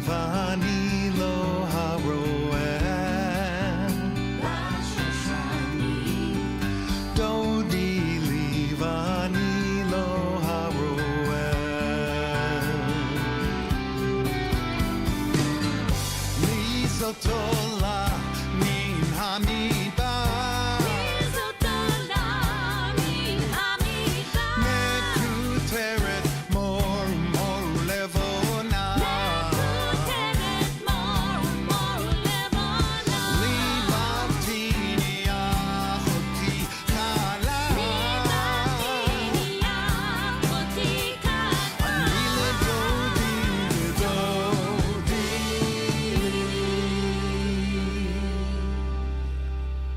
Ani lo haroe זאת עולה מן המדבר מכותרת מור לבונה ליבבתיני אחותי כלה אני לדודי לדודי. 「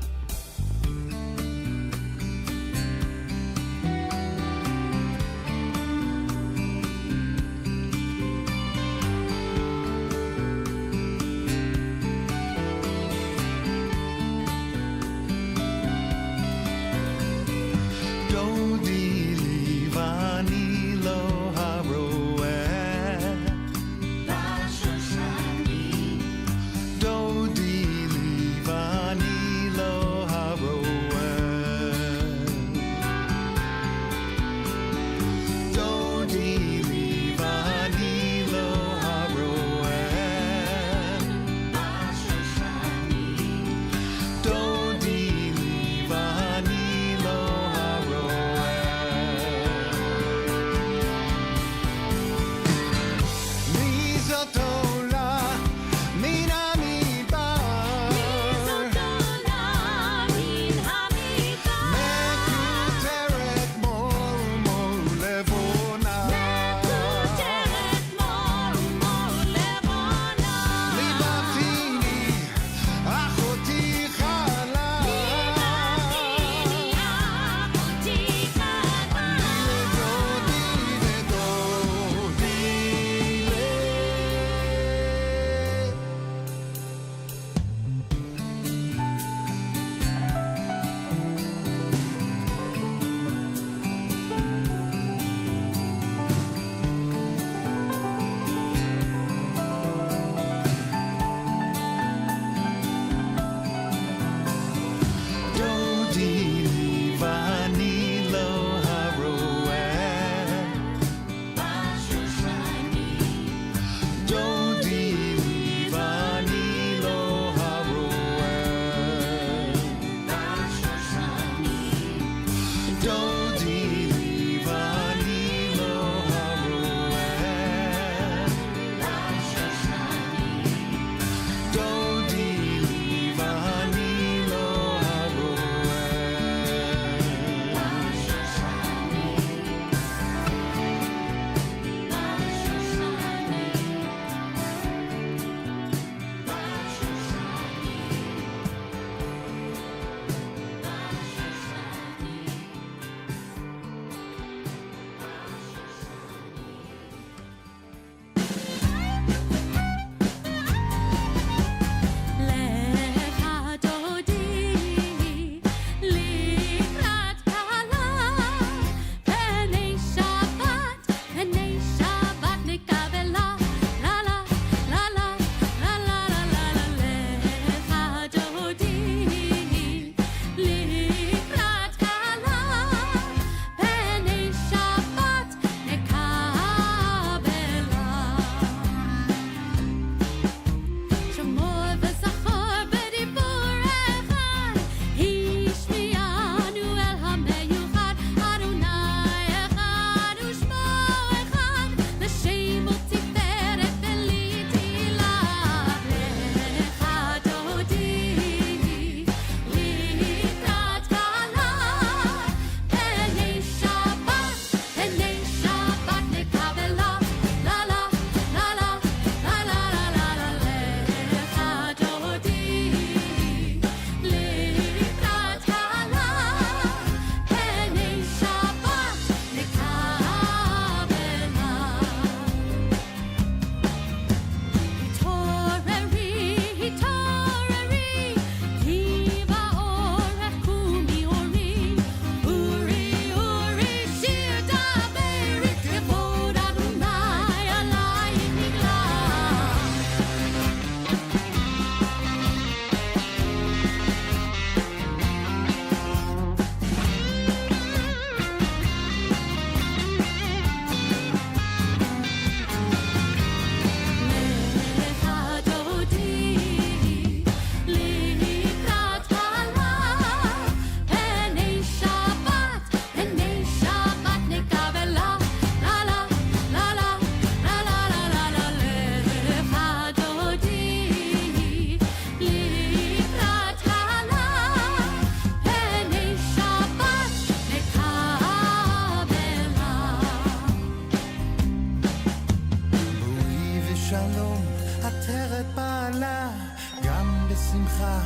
בשמחה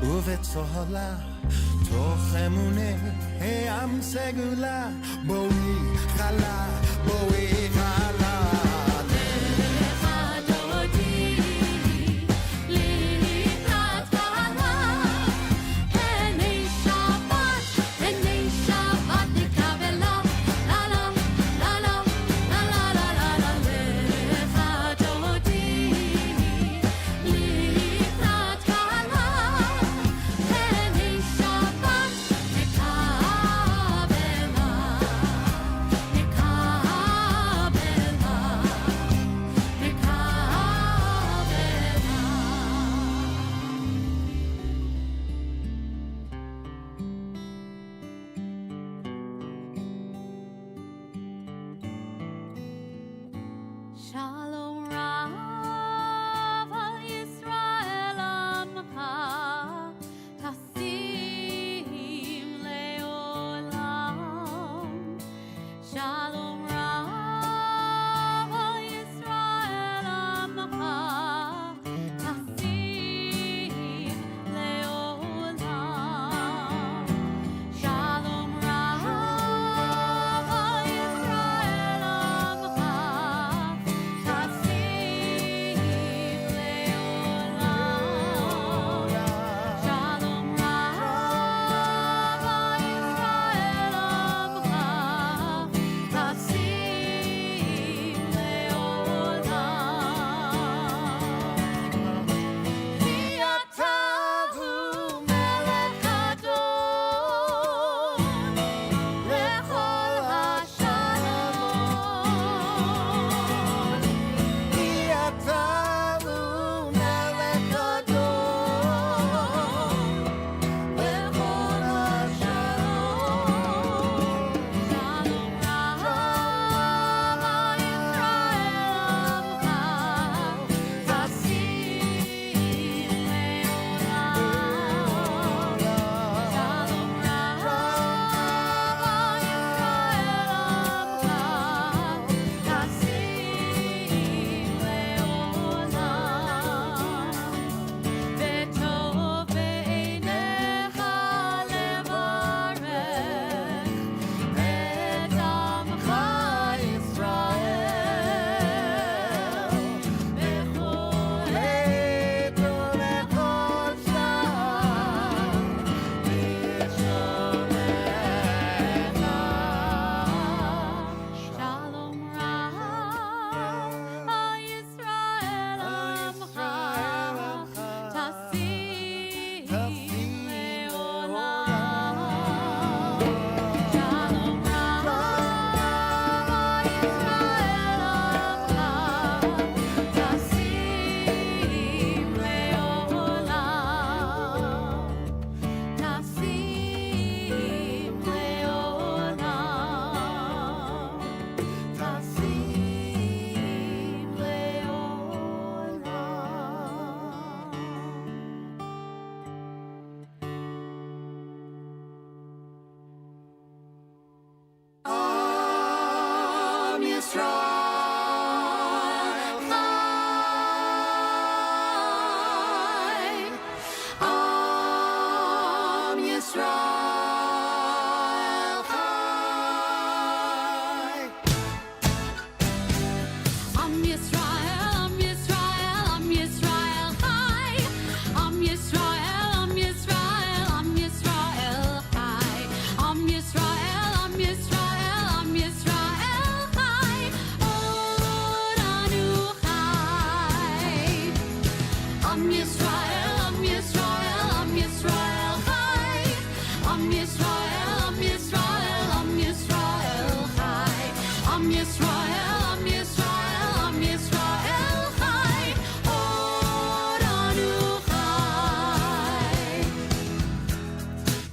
ובצהלה, תוך אמוני עם סגולה, בואי חלה, בואי חלה. Shalom Rav al Yisrael Amcha Tasim Leolam. Shalom Rav al Yisrael Amcha Tasim Leolam. Shalom Rav al Yisrael Amcha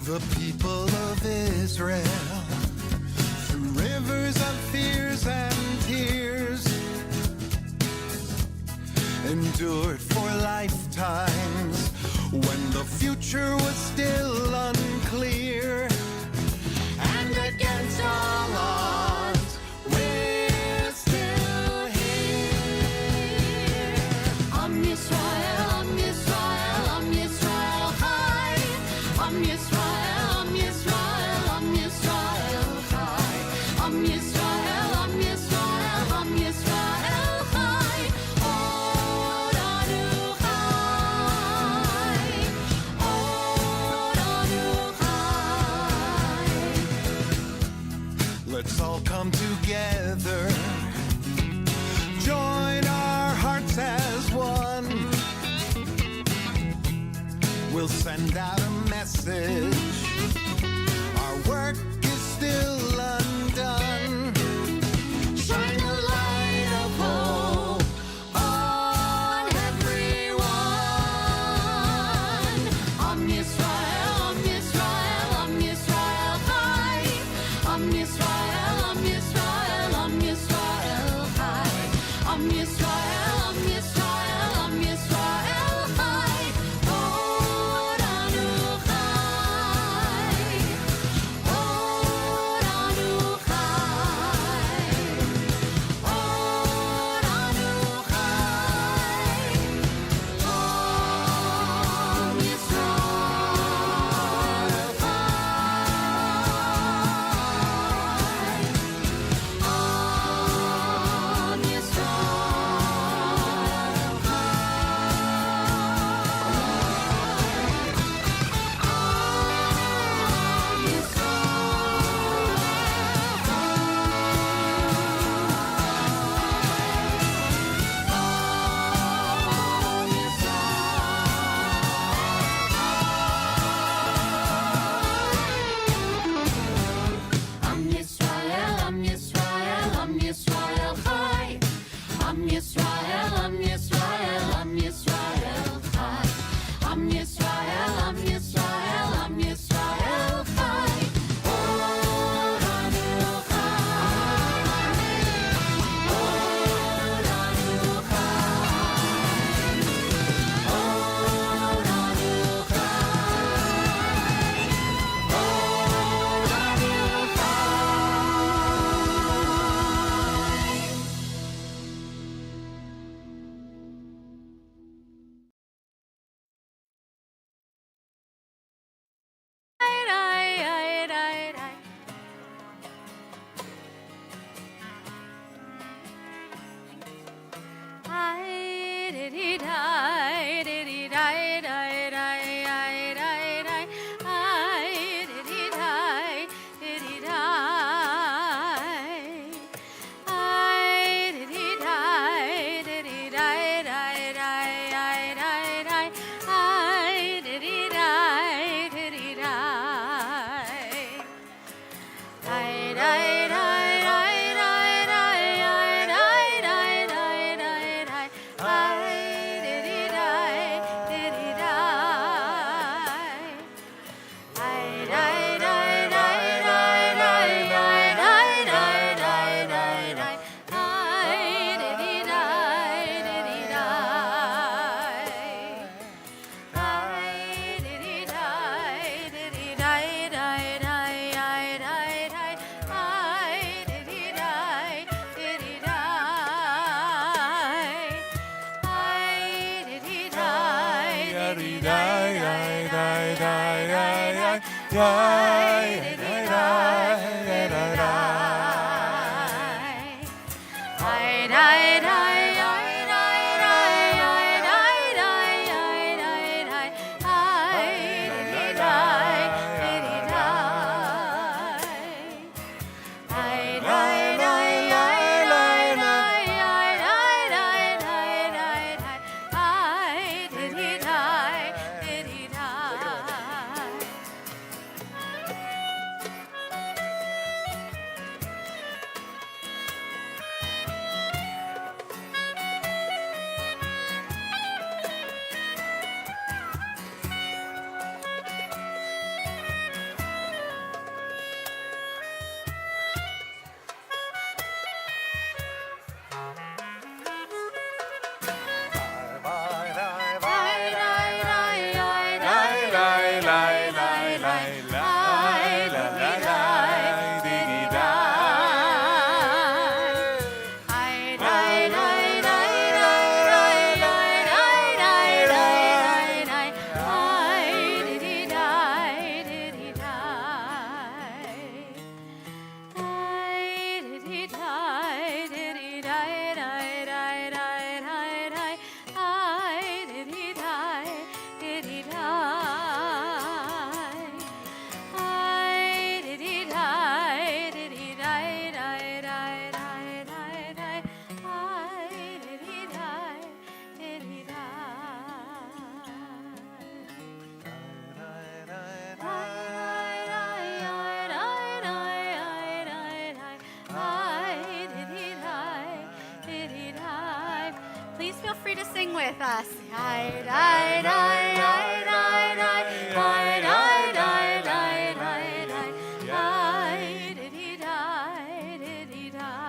The people of Israel, through rivers of fears and tears, endured for lifetimes when the future was still unclear. And against all odds, we're still here. Am Yisrael, Am Yisrael, Am Yisrael. we'll send out a message. Our work is still undone. Shine a light of hope on everyone. Am Yisrael, Am Yisrael, Am Yisrael Chai. Am Yisrael, Am Yisrael, Am Yisrael Chai. Am Yisrael, Am Yisrael, Am Yisrael Chai. Oranu Chai. Oranu Chai. Oranu Chai. Om Yisrael Chai. Om Yisrael, Am Yisrael, Am Yisrael Chai. Am Yisrael, Am Yisrael, Am Yisrael Chai. Am Yisrael, Am Yisrael, Am Yisrael Chai. Oranu Chai. Oranu Chai. Oranu Chai. Oranu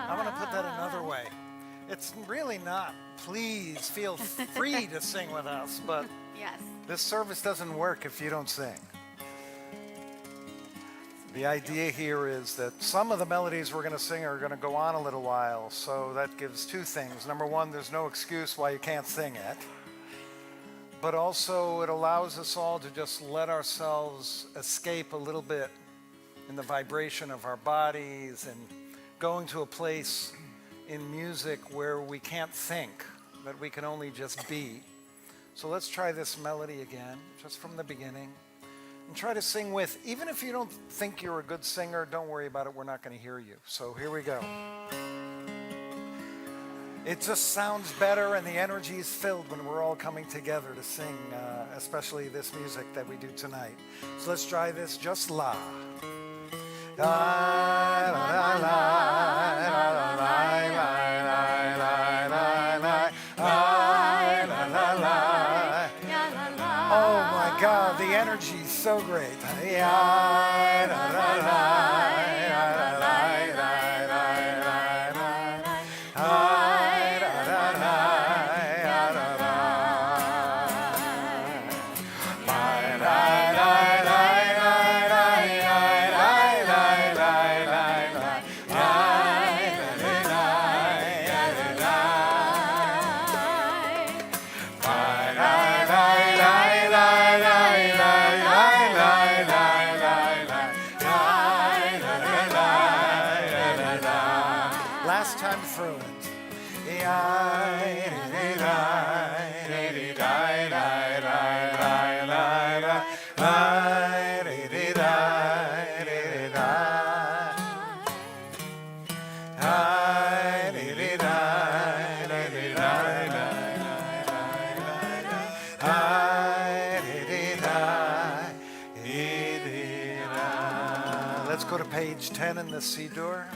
I'm going to put that another way. It's really not, please feel free to sing with us, but Yes. this service doesn't work if you don't sing. The idea here is that some of the melodies we're going to sing are going to go on a little while, so that gives two things. Number one, there's no excuse why you can't sing it, but also it allows us all to just let ourselves escape a little bit in the vibration of our bodies and going to a place in music where we can't think, that we can only just be. So let's try this melody again, just from the beginning. And try to sing with. Even if you don't think you're a good singer, don't worry about it. We're not going to hear you. So here we go. It just sounds better and the energy is filled when we're all coming together to sing, especially this music that we do tonight. So let's try this, just la. La, la, la, la, la, la, oh my God, the energy is so great. Last time through it. Let's go to page 10 in the C-dur.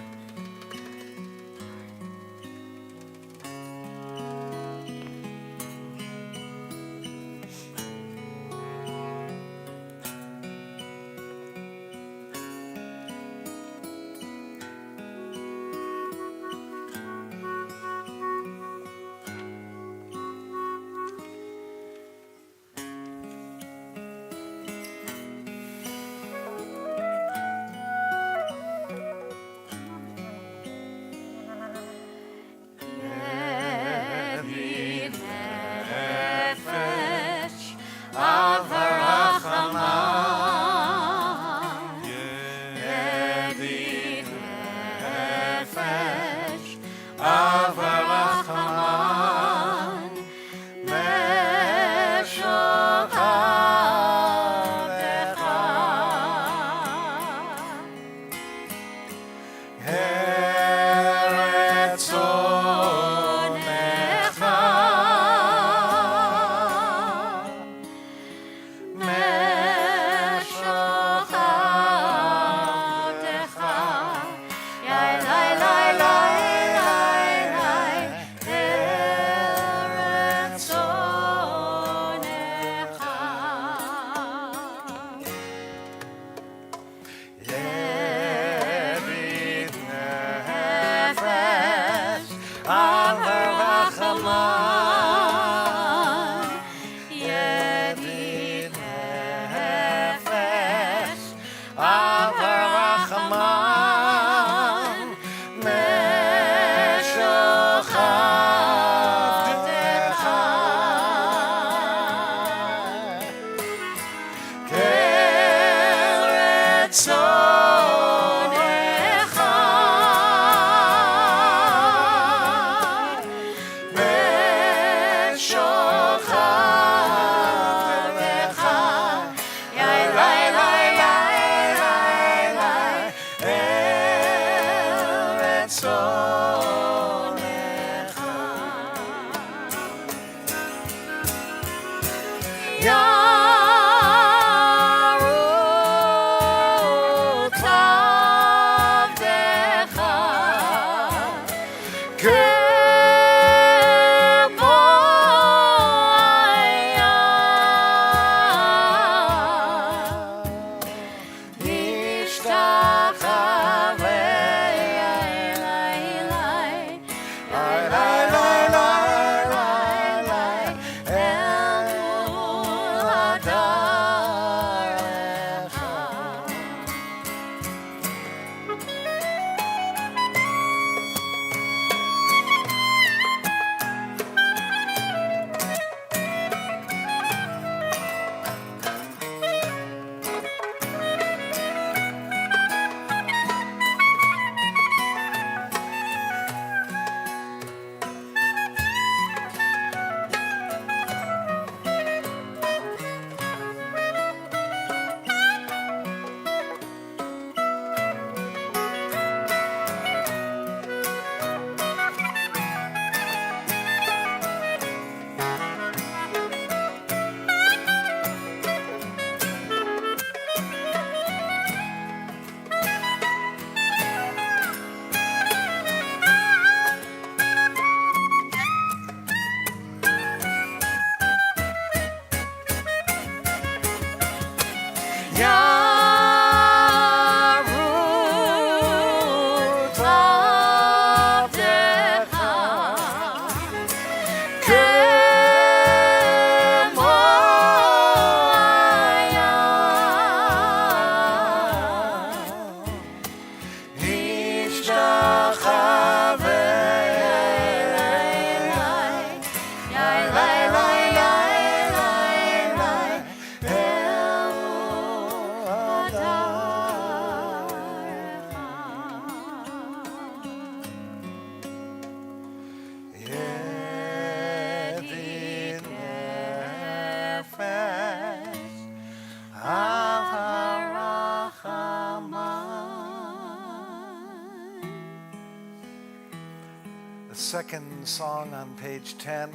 The second song on page 10.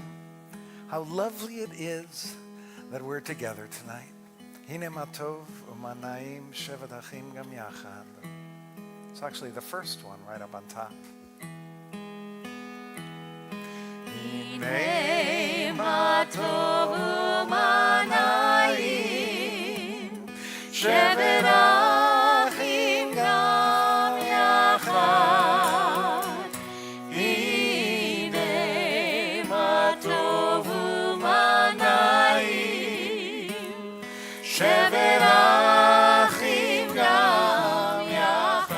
How lovely it is that we're together tonight. Hine ma tov u'manaim shevet achim gam yachad. It's actually the first one right up on top. Hine ma tov u'manaim shevet achim gam yachad. שבת אחים גם יחד.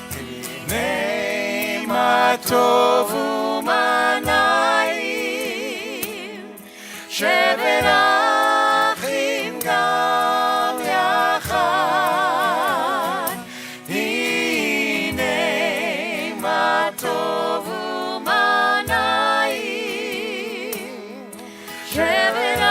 הנה מה טוב ומה נעים, שבת אחים גם יחד. הנה מה טוב ומה נעים, שבת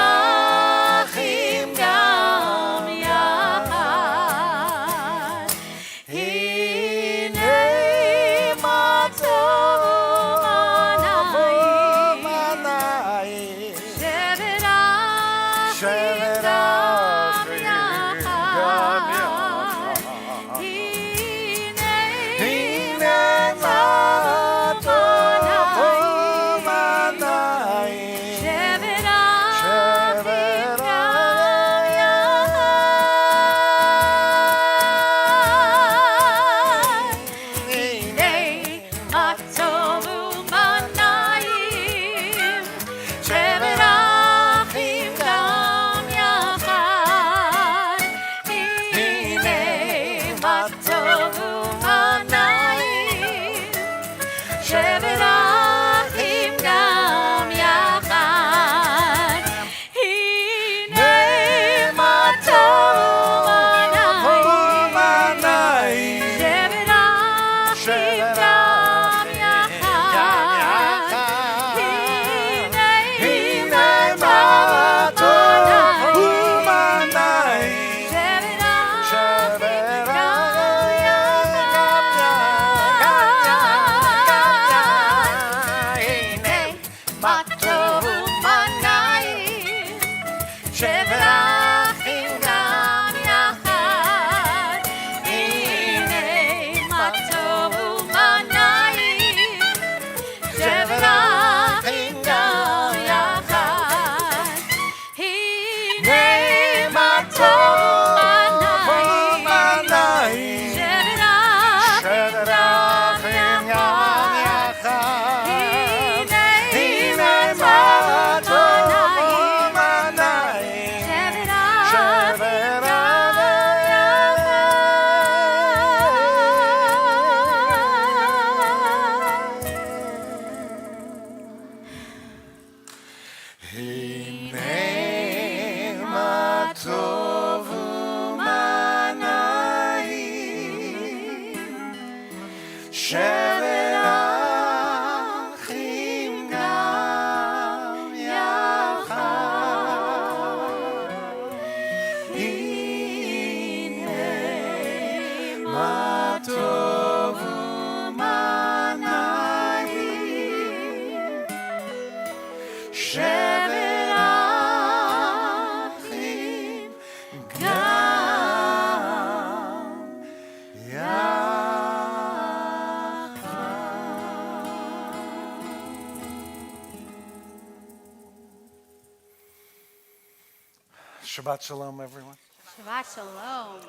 Shabbat Shalom, everyone. Shabbat Shalom.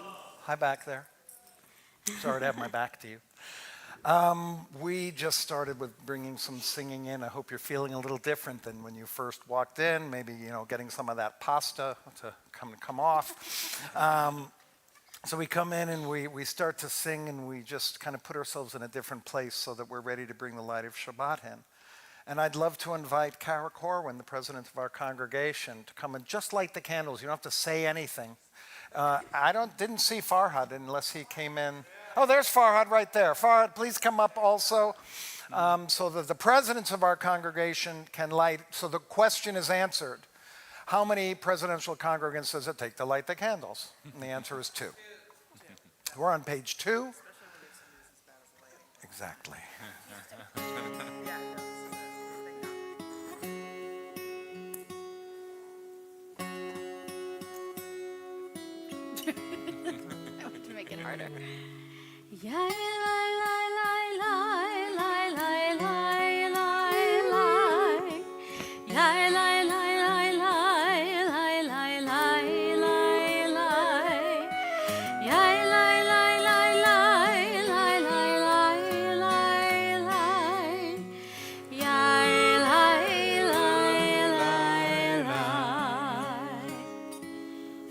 Hi back there. Sorry to have my back to you. We just started with bringing some singing in. I hope you're feeling a little different than when you first walked in. Maybe, getting some of that pasta to come off. So we come in and we start to sing, and we just kind of put ourselves in a different place so that we're ready to bring the light of Shabbat in. And I'd love to invite Kara Corwin, the president of our congregation, to come and just light the candles. You don't have to say anything. I didn't see Farhad unless he came in. Oh, there's Farhad right there. Farhad, please come up also, so that the presidents of our congregation can light. So the question is answered. How many presidential congregants does it take to light the candles? And the answer is 2. We're on page 2. Exactly. To make it harder.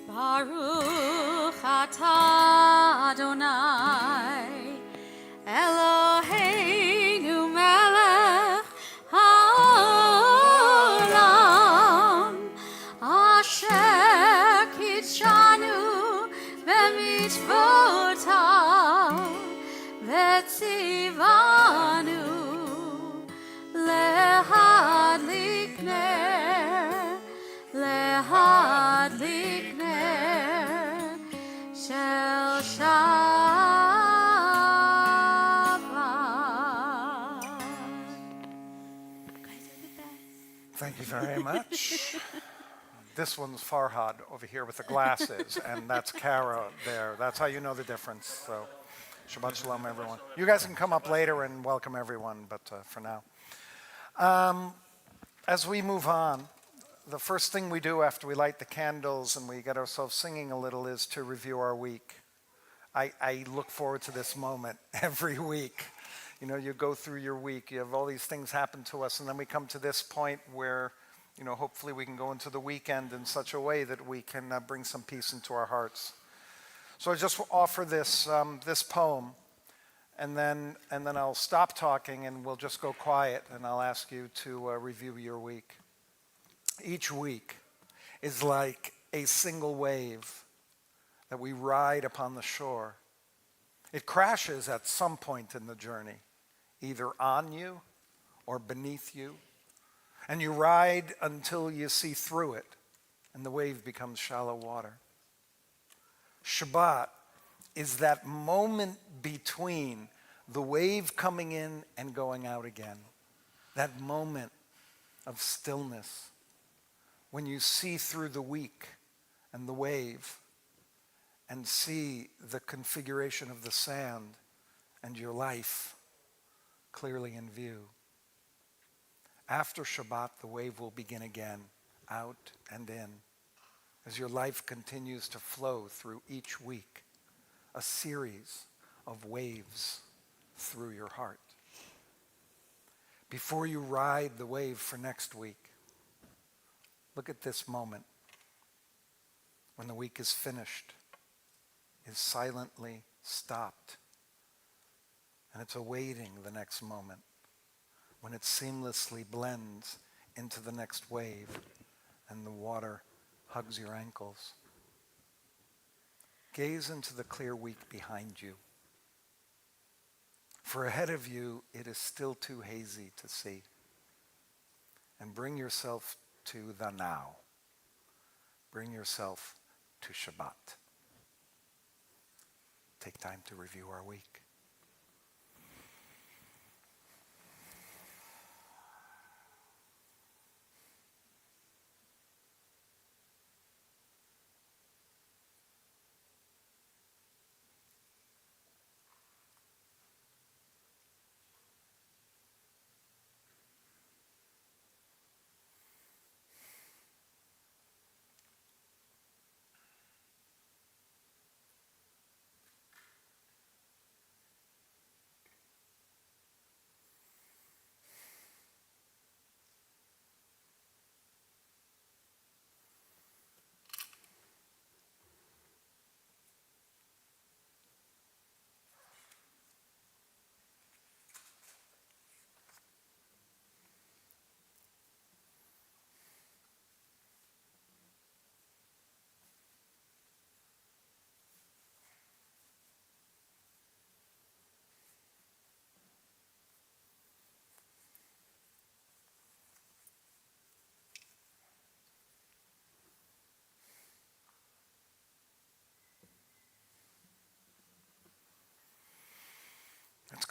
Baruch atah Adonai Eloheinu melech haolam asher kitshanu b'mitzvotav v'tzivanu lehadlik ner shel Shabbat. Thank you very much. This one's Farhad over here with the glasses, and that's Kara there. That's how you know the difference. So, Shabbat Shalom, everyone. You guys can come up later and welcome everyone, but for now. As we move on, the first thing we do after we light the candles and we get ourselves singing a little is to review our week. I look forward to this moment every week. You go through your week, you have all these things happen to us, and then we come to this point where, hopefully we can go into the weekend in such a way that we can bring some peace into our hearts. So I just offer this poem, and then I'll stop talking and we'll just go quiet, and I'll ask you to review your week. Each week is like a single wave that we ride upon the shore. It crashes at some point in the journey, either on you or beneath you, and you ride until you see through it, and the wave becomes shallow water. Shabbat is that moment between the wave coming in and going out again, that moment of stillness, when you see through the week and the wave and see the configuration of the sand and your life clearly in view. After Shabbat, the wave will begin again, out and in, as your life continues to flow through each week, a series of waves through your heart. Before you ride the wave for next week, look at this moment when the week is finished, is silently stopped, and it's awaiting the next moment when it seamlessly blends into the next wave and the water hugs your ankles. Gaze into the clear week behind you. For ahead of you, it is still too hazy to see. And bring yourself to the now. Bring yourself to Shabbat. Take time to review our week.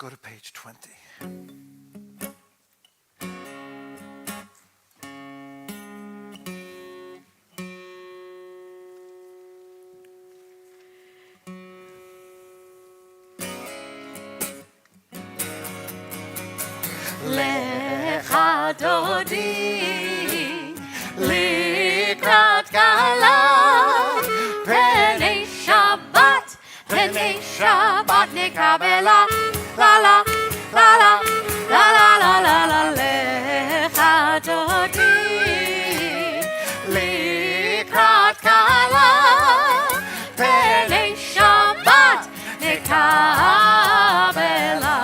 go to page 20. Lecha dodi likrat kala Penei Shabbat nekabela La la la la la la la la la Lecha dodi likrat kala Penei Shabbat nekabela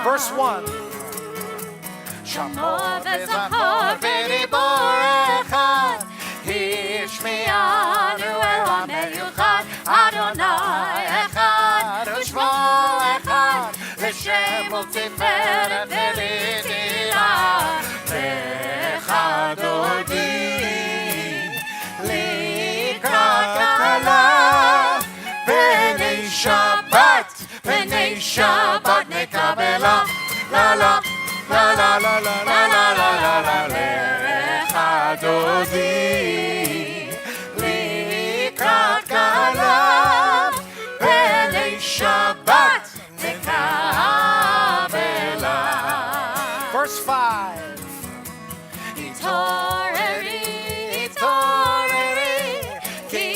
Verse 1. Shamor v'zachor v'dibor echad Hishmi'anu el ha'meyuchad Adonai echad U'shmo echad L'shem u'tiferet v'litzilah Lecha dodi Likrat kala Penei Shabbat nekabela La la La la la la la la la la la Lecha dodi Likrat kala Penei Shabbat nekabela Verse 5. Itoreri, itoreri Ki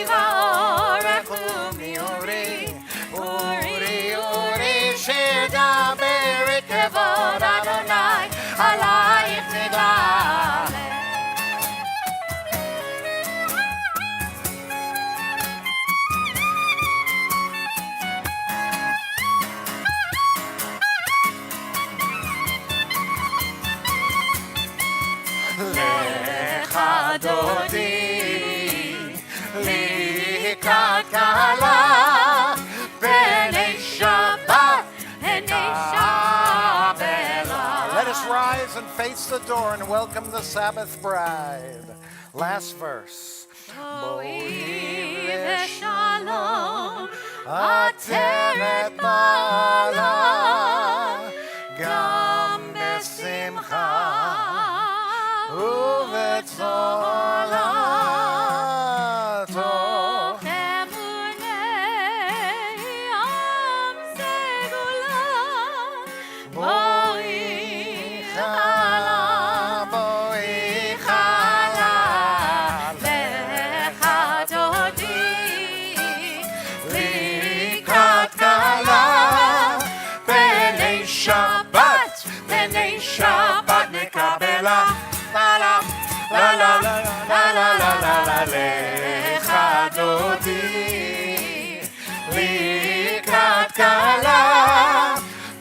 va'orech u'mi'uri Uri, uri, shedaber kevod Adonai Alayich nigla Lecha dodi Likrat kala Penei Shabbat nekabela Let us rise and face the door and welcome the Sabbath bride. Last verse. Boi v'shalom Ateret ma'ala Gam besimcha Uvetzolato Emunei am segula Boi chala Boi chala Lecha dodi Likrat kala Penei Shabbat nekabela La la la la la la la la la la Lecha dodi Likrat kala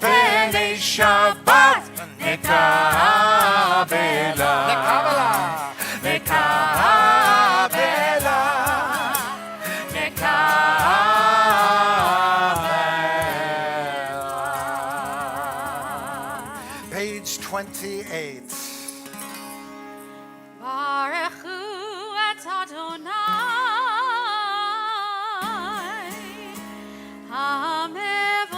Penei Shabbat nekabela nekabela nekabela Page 28. Barechu et Adonai HaMevorach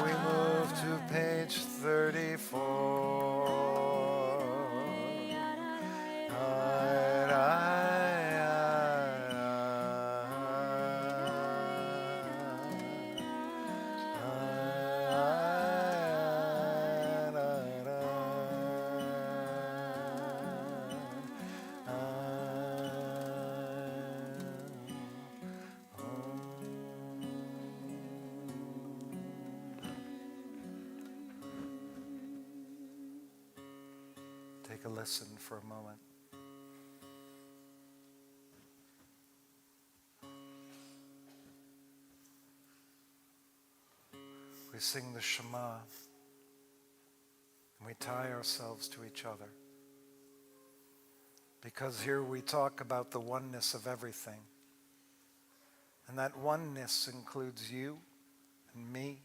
We move to page 34. Take a listen for a moment. We sing the Shema, and we tie ourselves to each other. Because here we talk about the oneness of everything. And that oneness includes you and me.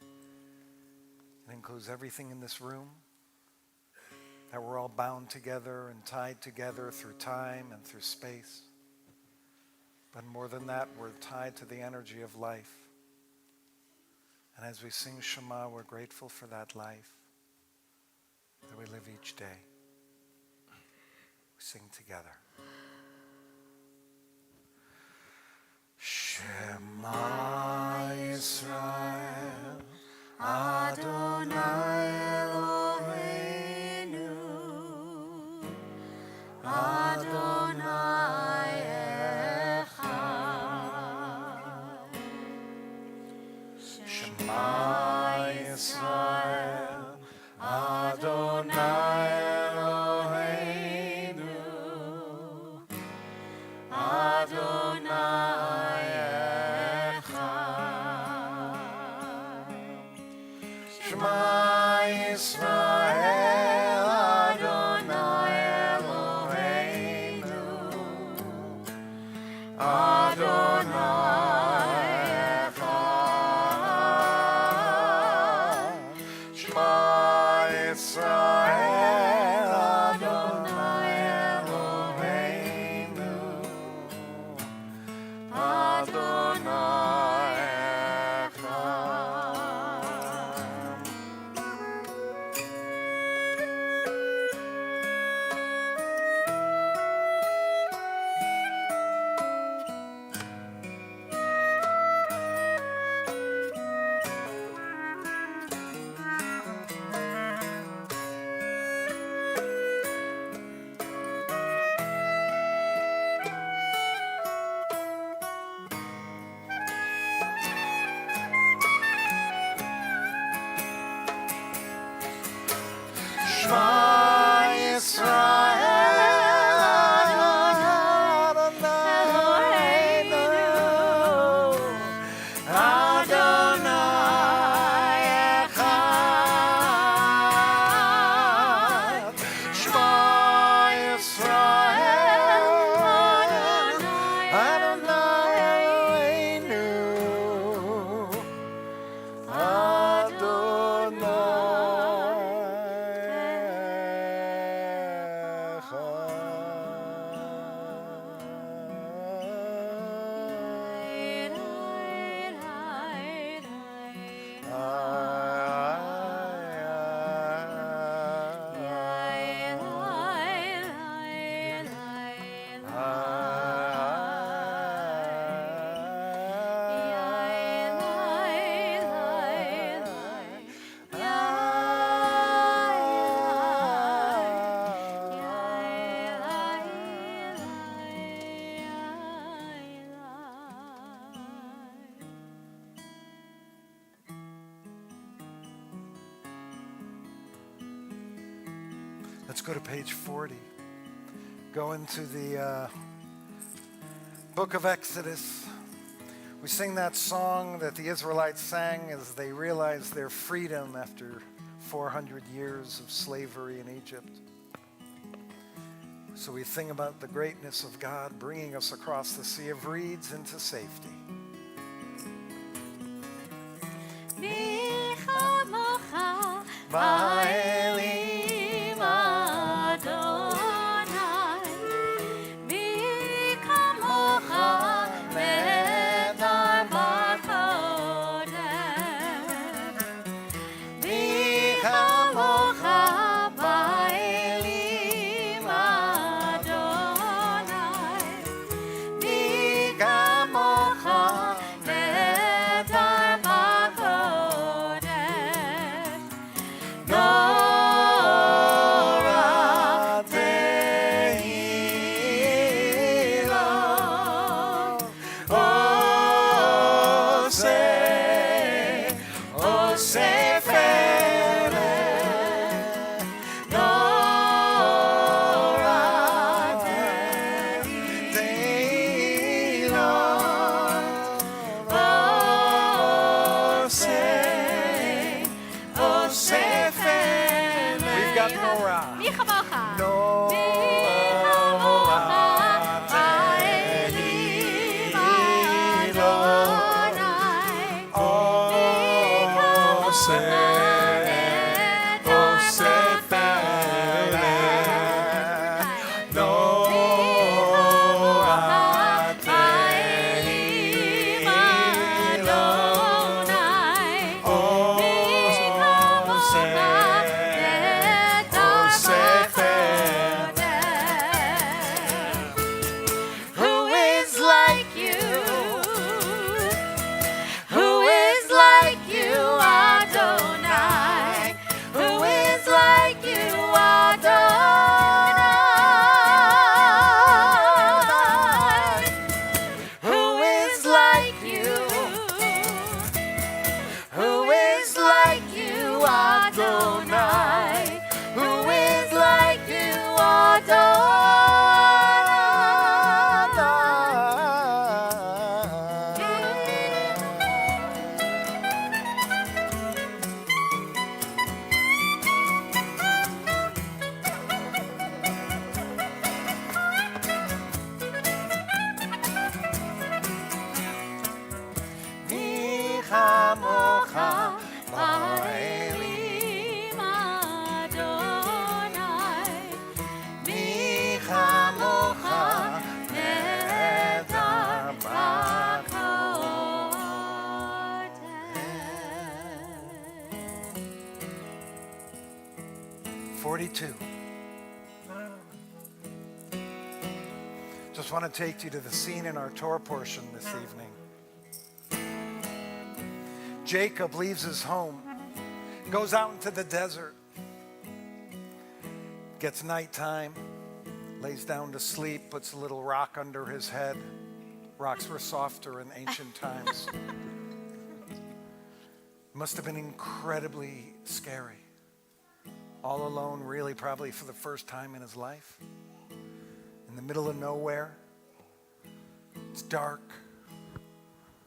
It includes everything in this room. That we're all bound together and tied together through time and through space. But more than that, we're tied to the energy of life. And as we sing Shema, we're grateful for that life that we live each day. We sing together. Shema Yisrael, Adonai Eloheinu, Adonai Echad. Shema Yisrael, Adonai Eloheinu, Adonai Echad. Shema Yisrael, Adonai Eloheinu, Adonai Echad. Shema Yisrael, Adonai Eloheinu, Adonai Echad. Shema Yisrael, Adonai Eloheinu, Adonai Echad. Shema Yisrael, Adonai Eloheinu, Adonai Let's go to page 40. Go into the book of Exodus. We sing that song that the Israelites sang as they realized their freedom after 400 years of slavery in Egypt. So we sing about the greatness of God bringing us across the Sea of Reeds into safety. Ba'elim Adonai, mi kamocha nehedar b'kodesh, mi kamocha ba'elim Adonai, mi kamocha nehedar b'kodesh. Nora Tehilo, Ose Fele, Nora Tehilo, Ose Fele. We've got Nora. Mi chamocha. Nora Ba'elim Adonai, Who is like you? Who is like you, Adonai? Who is like you, Adonai? Who is like you? Who is like you, Adonai? Who is like you, Mi chamocha ba'elim Adonai, mi chamocha nehedar b'kodesh. 42. Just want to take you to the scene in our Torah portion this evening. Jacob leaves his home, goes out into the desert, gets nighttime, lays down to sleep, puts a little rock under his head. Rocks were softer in ancient times. Must have been incredibly scary. All alone, really, probably for the first time in his life. In the middle of nowhere. It's dark,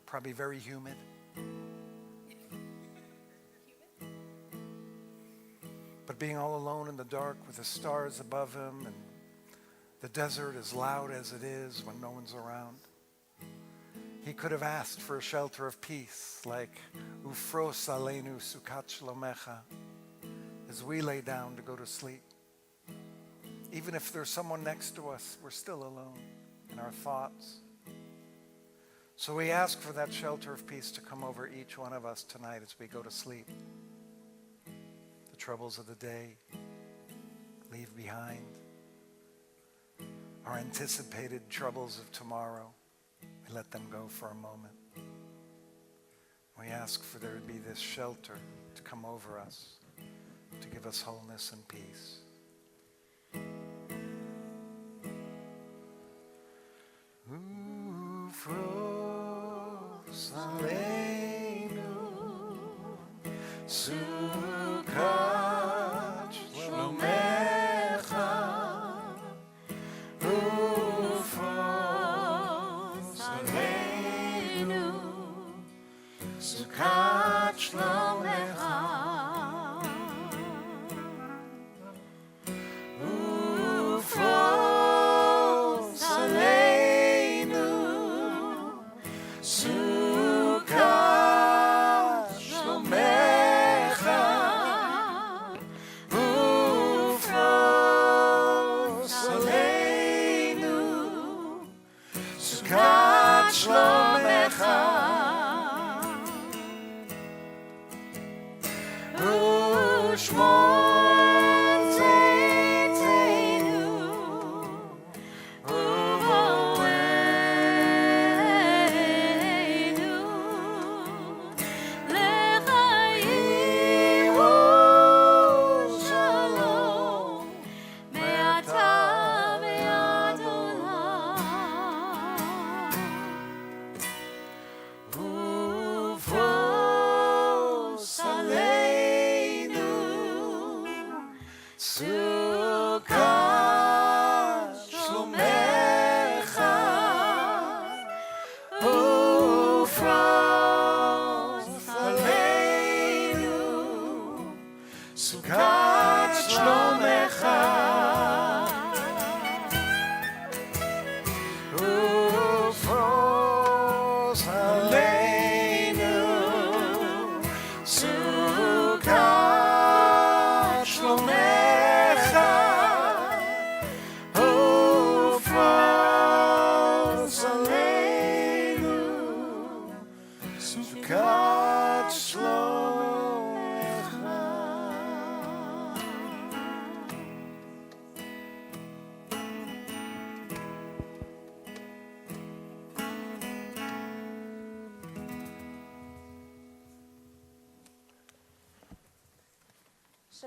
probably very humid. But being all alone in the dark with the stars above him and the desert as loud as it is when no one's around, he could have asked for a shelter of peace, like Ufros aleinu sukat shlomecha, as we lay down to go to sleep. Even if there's someone next to us, we're still alone in our thoughts. So we ask for that shelter of peace to come over each one of us tonight as we go to sleep. The troubles of the day, leave behind. Our anticipated troubles of tomorrow, we let them go for a moment. We ask for there to be this shelter to come over us, to give us wholeness and peace. Ufros aleinu sukat shlomecha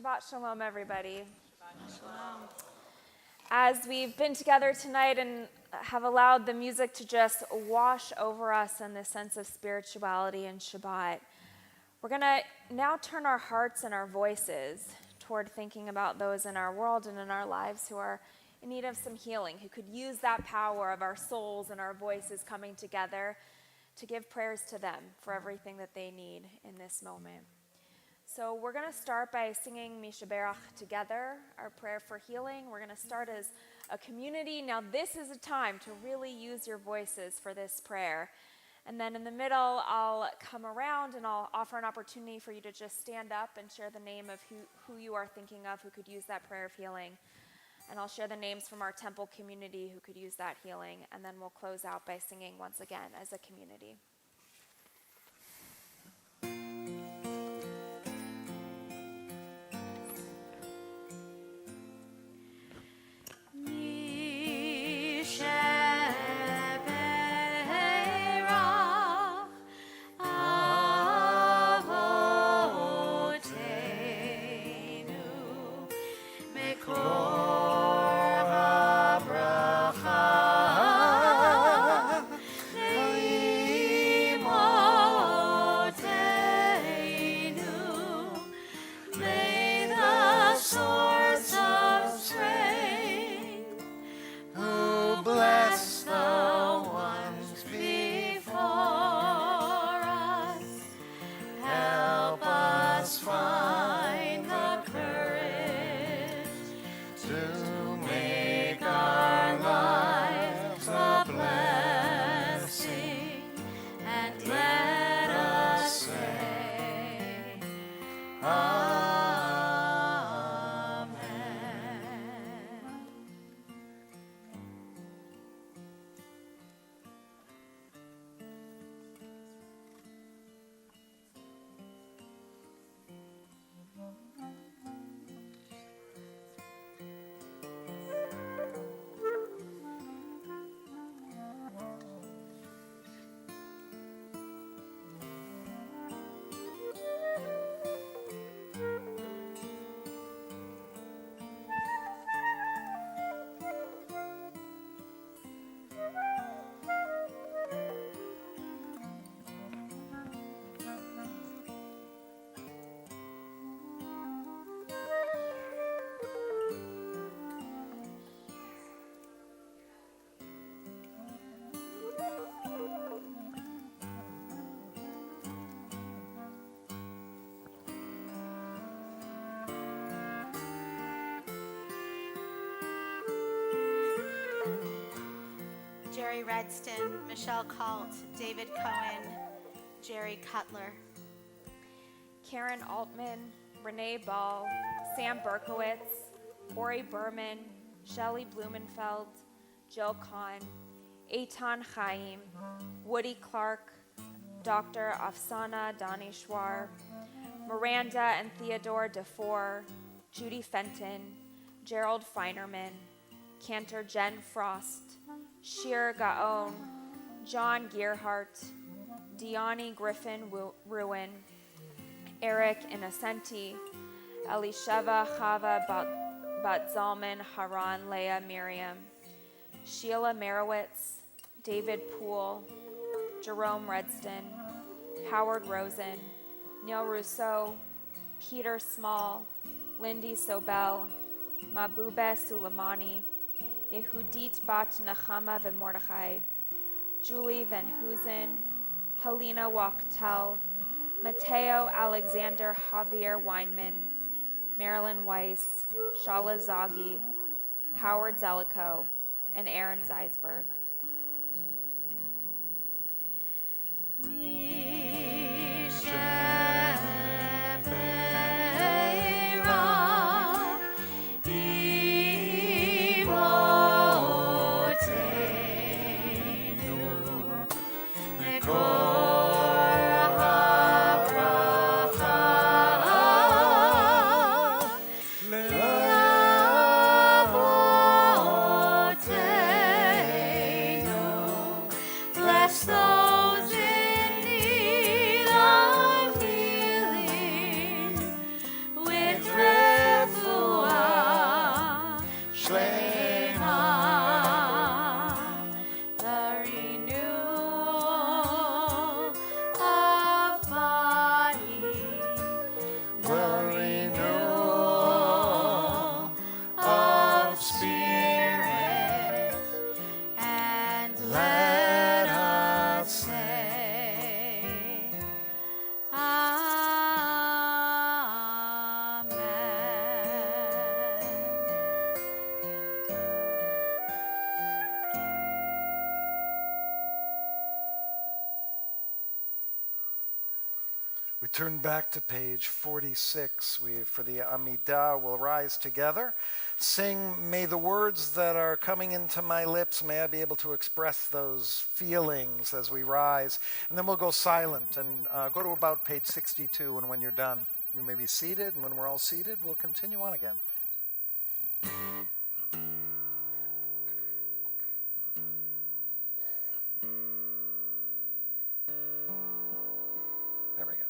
Shabbat Shalom, everybody. Shabbat Shalom. As we've been together tonight and have allowed the music to just wash over us in this sense of spirituality and Shabbat, we're going to now turn our hearts and our voices toward thinking about those in our world and in our lives who are in need of some healing, who could use that power of our souls and our voices coming together to give prayers to them for everything that they need in this moment. So we're going to start by singing Mishaberach together, our prayer for healing. We're going to start as a community. Now this is a time to really use your voices for this prayer. And then in the middle, I'll come around and I'll offer an opportunity for you to just stand up and share the name of who you are thinking of who could use that prayer of healing. And I'll share the names from our temple community who could use that healing. And then we'll close out by singing once again as a community. Jerry Redston, Michelle Kalt, David Cohen, Jerry Cutler. Karen Altman, Renee Ball, Sam Berkowitz, Ori Berman, Shelley Blumenfeld, Jill Kahn, Eitan Chaim, Woody Clark, Dr. Afsana Danishwar, Miranda and Theodore DeFore, Judy Fenton, Gerald Feinerman, Cantor Jen Frost, Shir Gaon, John Gearhart, Diani Griffin Ruin, Eric Innocenti, Elisheva Chava Bat-Zalman Haran Leah Miriam, Sheila Merowitz, David Poole, Jerome Redston, Howard Rosen, Neil Rousseau, Peter Small, Lindy Sobel, Mabube Suleimani, Yehudit Bat Nechama V'Mordechai, Julie Van Hoosen, Helena Wachtel, Mateo Alexander Javier Weinman, Marilyn Weiss, Shala Zagi, Howard Zellico, and Aaron Zeisberg. We turn back to page 46. For the Amidah, we'll rise together. Sing, may the words that are coming into my lips, may I be able to express those feelings as we rise. And then we'll go silent and go to about page 62, and when you're done, you may be seated, and when we're all seated, we'll continue on again. There we go.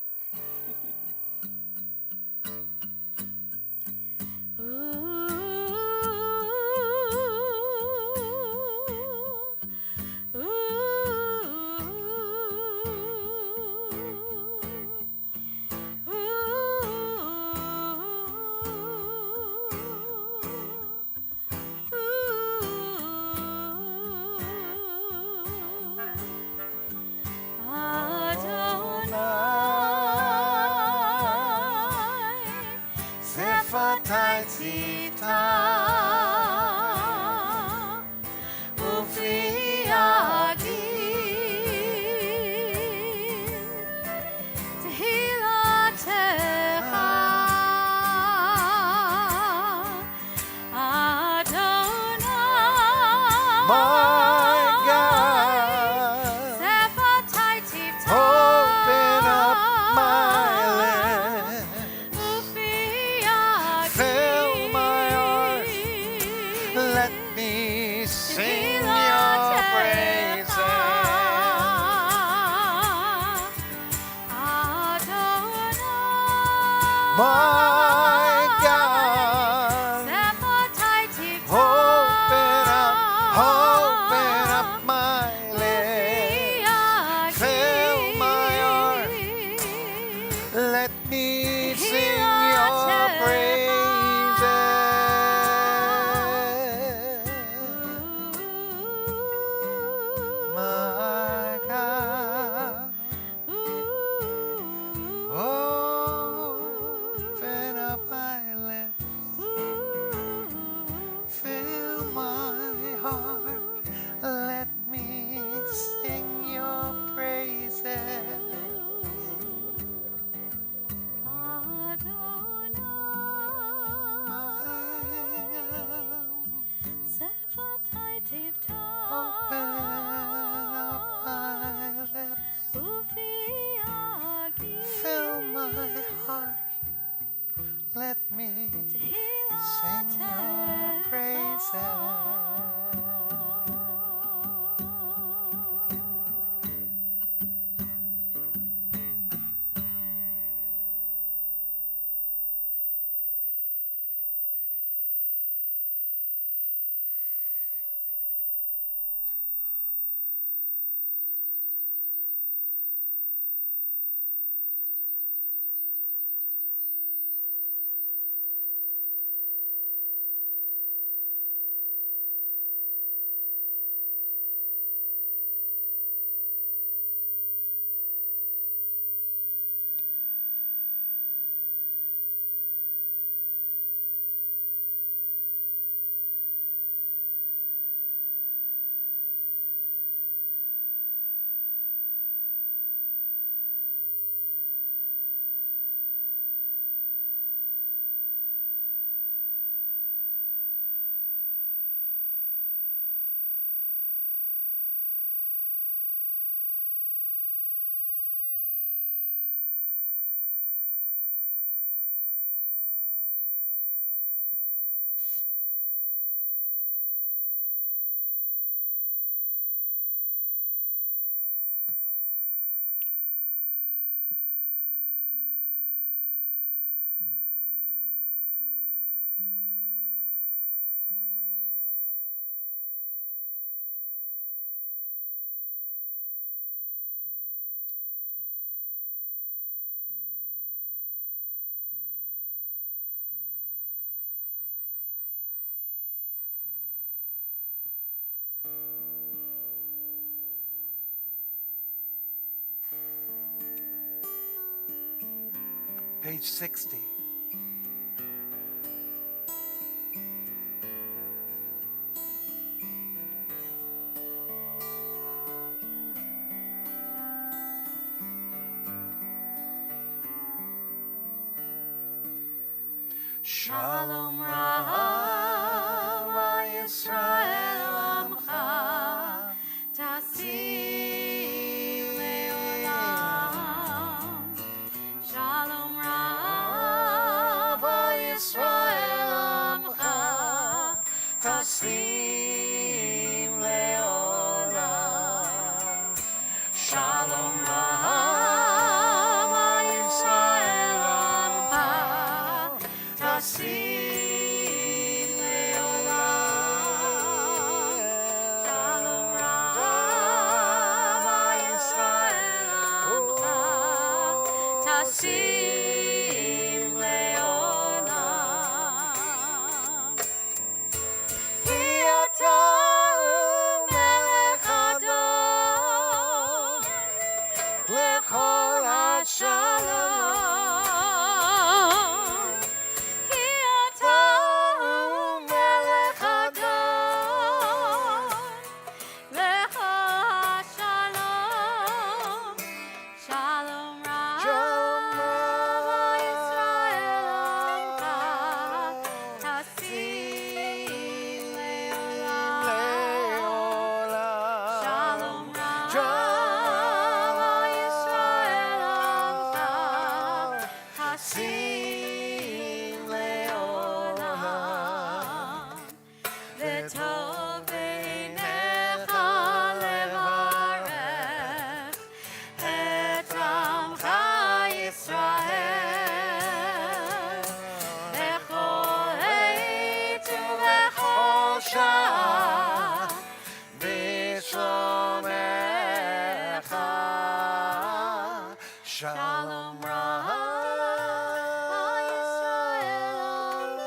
let me Tehillah sing your praises. Page 60. Shalom Rava Yisrael Amcha Tasim Leolam. Shalom Rava Yisrael Amcha Tasim Leolam. Shalom Rava Yisrael Amcha Tasim Leolam. Shalom Rava Yisrael Amcha Tasim Leolam. Ki ata Melech Adon lechol Shalom. Ki ata Melech Adon lechol Shalom. Shalom Rava Yisrael Amcha Tasim Leolam. Shalom Rava Yisrael Amcha Tasim Leolam. V'tov beinecha levarech et Amcha Yisrael bechol עת ובכל שעה בשלומך. Shalom Rava Yisrael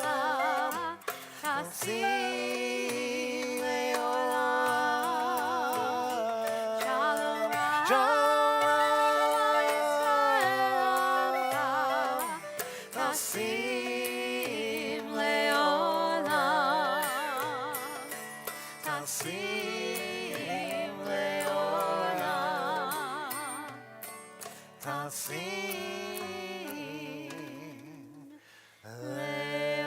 Amcha Tasim Leolam. Shalom Rava Yisrael Amcha Tasim Leolam. Tasim Leolam. Tasim Leolam.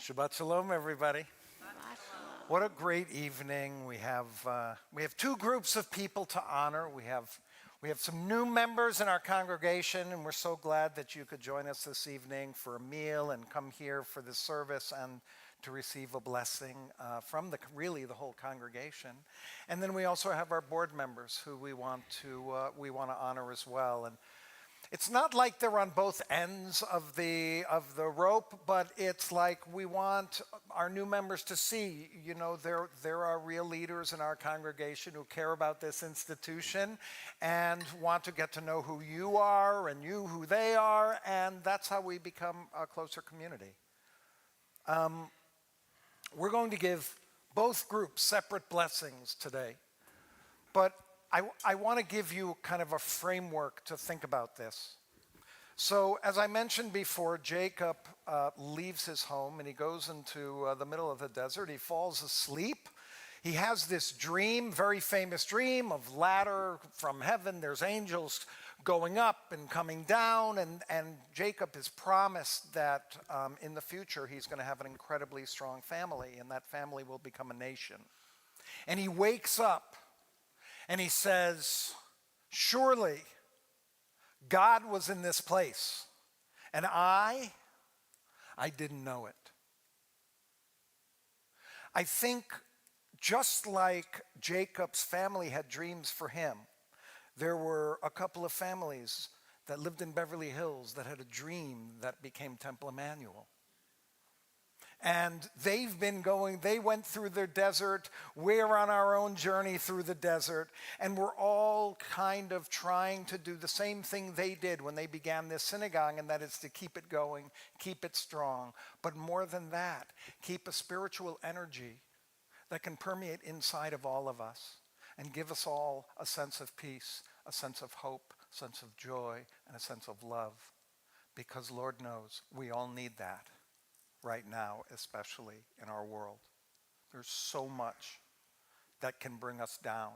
Shabbat Shalom, everybody. What a great evening. We have two groups of people to honor. We have some new members in our congregation, and we're so glad that you could join us this evening for a meal and come here for this service and to receive a blessing from the whole congregation. And then we also have our board members who we want to honor as well. And it's not like they're on both ends of the rope, but it's like we want our new members to see, there are real leaders in our congregation who care about this institution and want to get to know who you are and you who they are, and that's how we become a closer community. We're going to give both groups separate blessings today, but I want to give you kind of a framework to think about this. So, as I mentioned before, Jacob leaves his home and he goes into the middle of the desert. He falls asleep. He has this dream, very famous dream of ladder from heaven. There's angels going up and coming down, and Jacob is promised that in the future he's going to have an incredibly strong family, and that family will become a nation. And he wakes up and he says, surely God was in this place, and I didn't know it. I think just like Jacob's family had dreams for him, there were a couple of families that lived in Beverly Hills that had a dream that became Temple Emanuel. And they went through their desert. We're on our own journey through the desert. And we're all kind of trying to do the same thing they did when they began this synagogue, and that is to keep it going, keep it strong. But more than that, keep a spiritual energy that can permeate inside of all of us and give us all a sense of peace, a sense of hope, a sense of joy, and a sense of love. Because Lord knows we all need that right now, especially in our world. There's so much that can bring us down.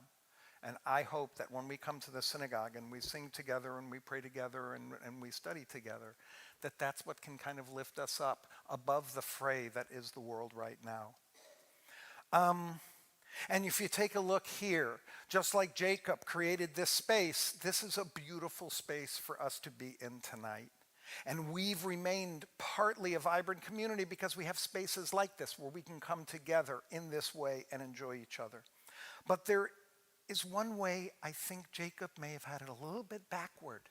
And I hope that when we come to the synagogue and we sing together and we pray together and we study together, that that's what can kind of lift us up above the fray that is the world right now. And if you take a look here, just like Jacob created this space, this is a beautiful space for us to be in tonight. And we've remained partly a vibrant community because we have spaces like this where we can come together in this way and enjoy each other. But there is one way I think Jacob may have had it a little bit backward.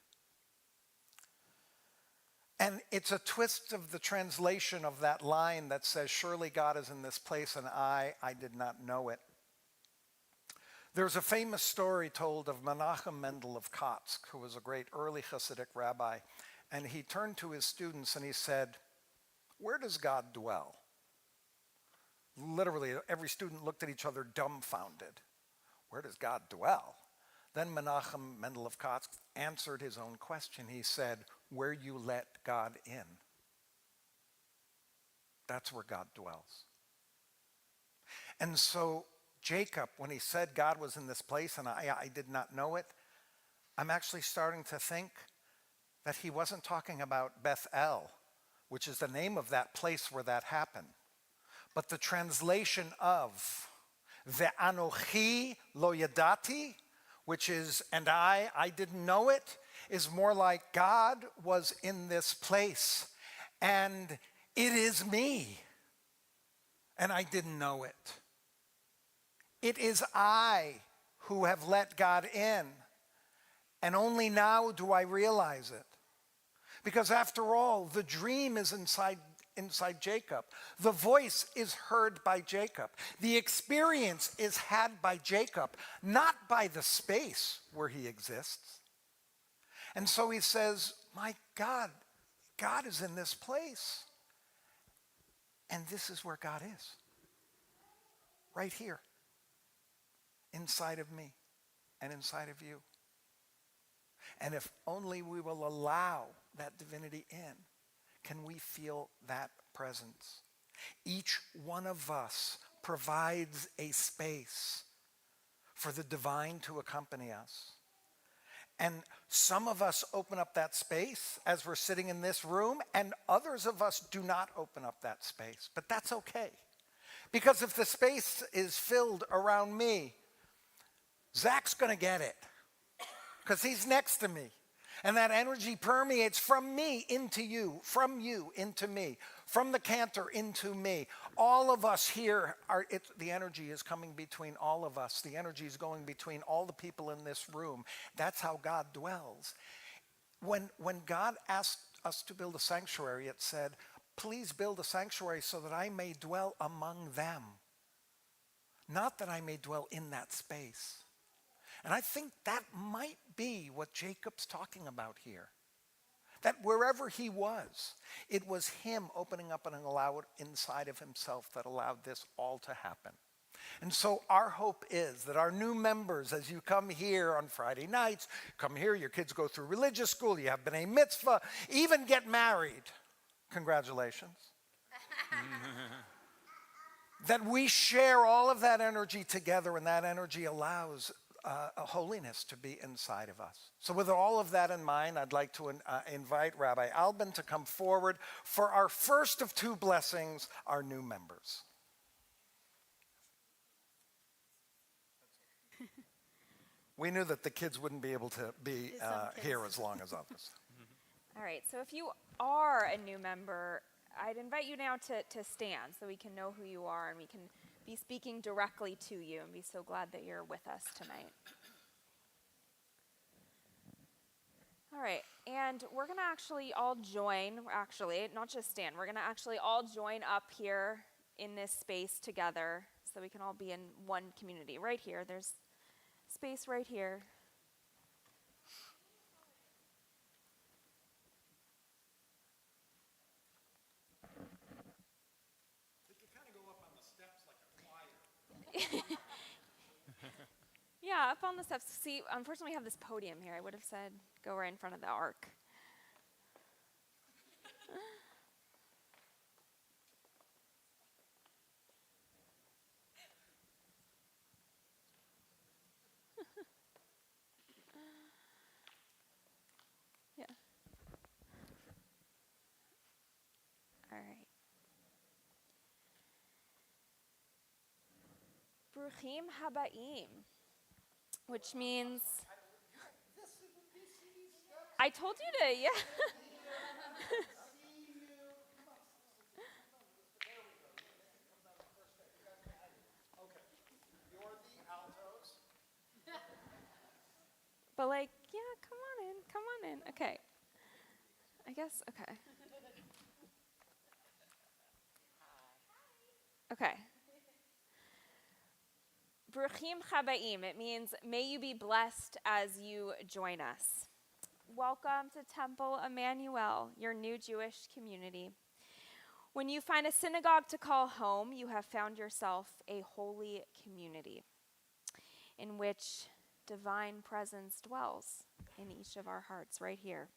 And it's a twist of the translation of that line that says, surely God is in this place and I did not know it. There's a famous story told of Menachem Mendel of Kotsk, who was a great early Hasidic rabbi. And he turned to his students and he said, where does God dwell? Literally, every student looked at each other dumbfounded. Where does God dwell? Then Menachem Mendel of Kotsk answered his own question. He said, where you let God in. That's where God dwells. And so Jacob, when he said God was in this place and I did not know it, I'm actually starting to think that he wasn't talking about Bethel, which is the name of that place where that happened. But the translation of Ve'anochi lo yadati, which is, and I didn't know it, is more like God was in this place, and it is me, and I didn't know it. It is I who have let God in, and only now do I realize it. Because after all, the dream is inside Jacob. The voice is heard by Jacob. The experience is had by Jacob, not by the space where he exists. And so he says, my God, God is in this place. And this is where God is. Right here. Inside of me and inside of you. And if only we will allow that divinity in, can we feel that presence? Each one of us provides a space for the divine to accompany us. And some of us open up that space as we're sitting in this room, and others of us do not open up that space. But that's okay. Because if the space is filled around me, Zach's going to get it. Because he's next to me. And that energy permeates from me into you, from you into me, from the cantor into me. All of us here, the energy is coming between all of us. The energy is going between all the people in this room. That's how God dwells. When God asked us to build a sanctuary, it said, please build a sanctuary so that I may dwell among them. Not that I may dwell in that space. And I think that might be what Jacob's talking about here. That wherever he was, it was him opening up and allowed inside of himself that allowed this all to happen. And so our hope is that our new members, as you come here on Friday nights, come here, your kids go through religious school, you have B'nai Mitzvah, even get married. Congratulations. That we share all of that energy together, and that energy allows a holiness to be inside of us. So with all of that in mind, I'd like to invite Rabbi Albin to come forward for our first of two blessings, our new members. We knew that the kids wouldn't be able to be here as long as others. All right, so if you are a new member, I'd invite you now to stand so we can know who you are and we can be speaking directly to you and be so glad that you're with us tonight. All right, and we're going to actually all join, not just stand, we're going to actually all join up here in this space together so we can all be in one community. Right here, there's space right here. Yeah, up on the steps. See, unfortunately, we have this podium here. I would have said go right in front of the ark. Yeah. All right. Bruchim habaim, which means I told you to, yeah. But like, yeah, come on in. Okay. I guess, okay. Okay. Bruchim chabaim, it means may you be blessed as you join us. Welcome to Temple Emanuel, your new Jewish community. When you find a synagogue to call home, you have found yourself a holy community in which divine presence dwells in each of our hearts right here.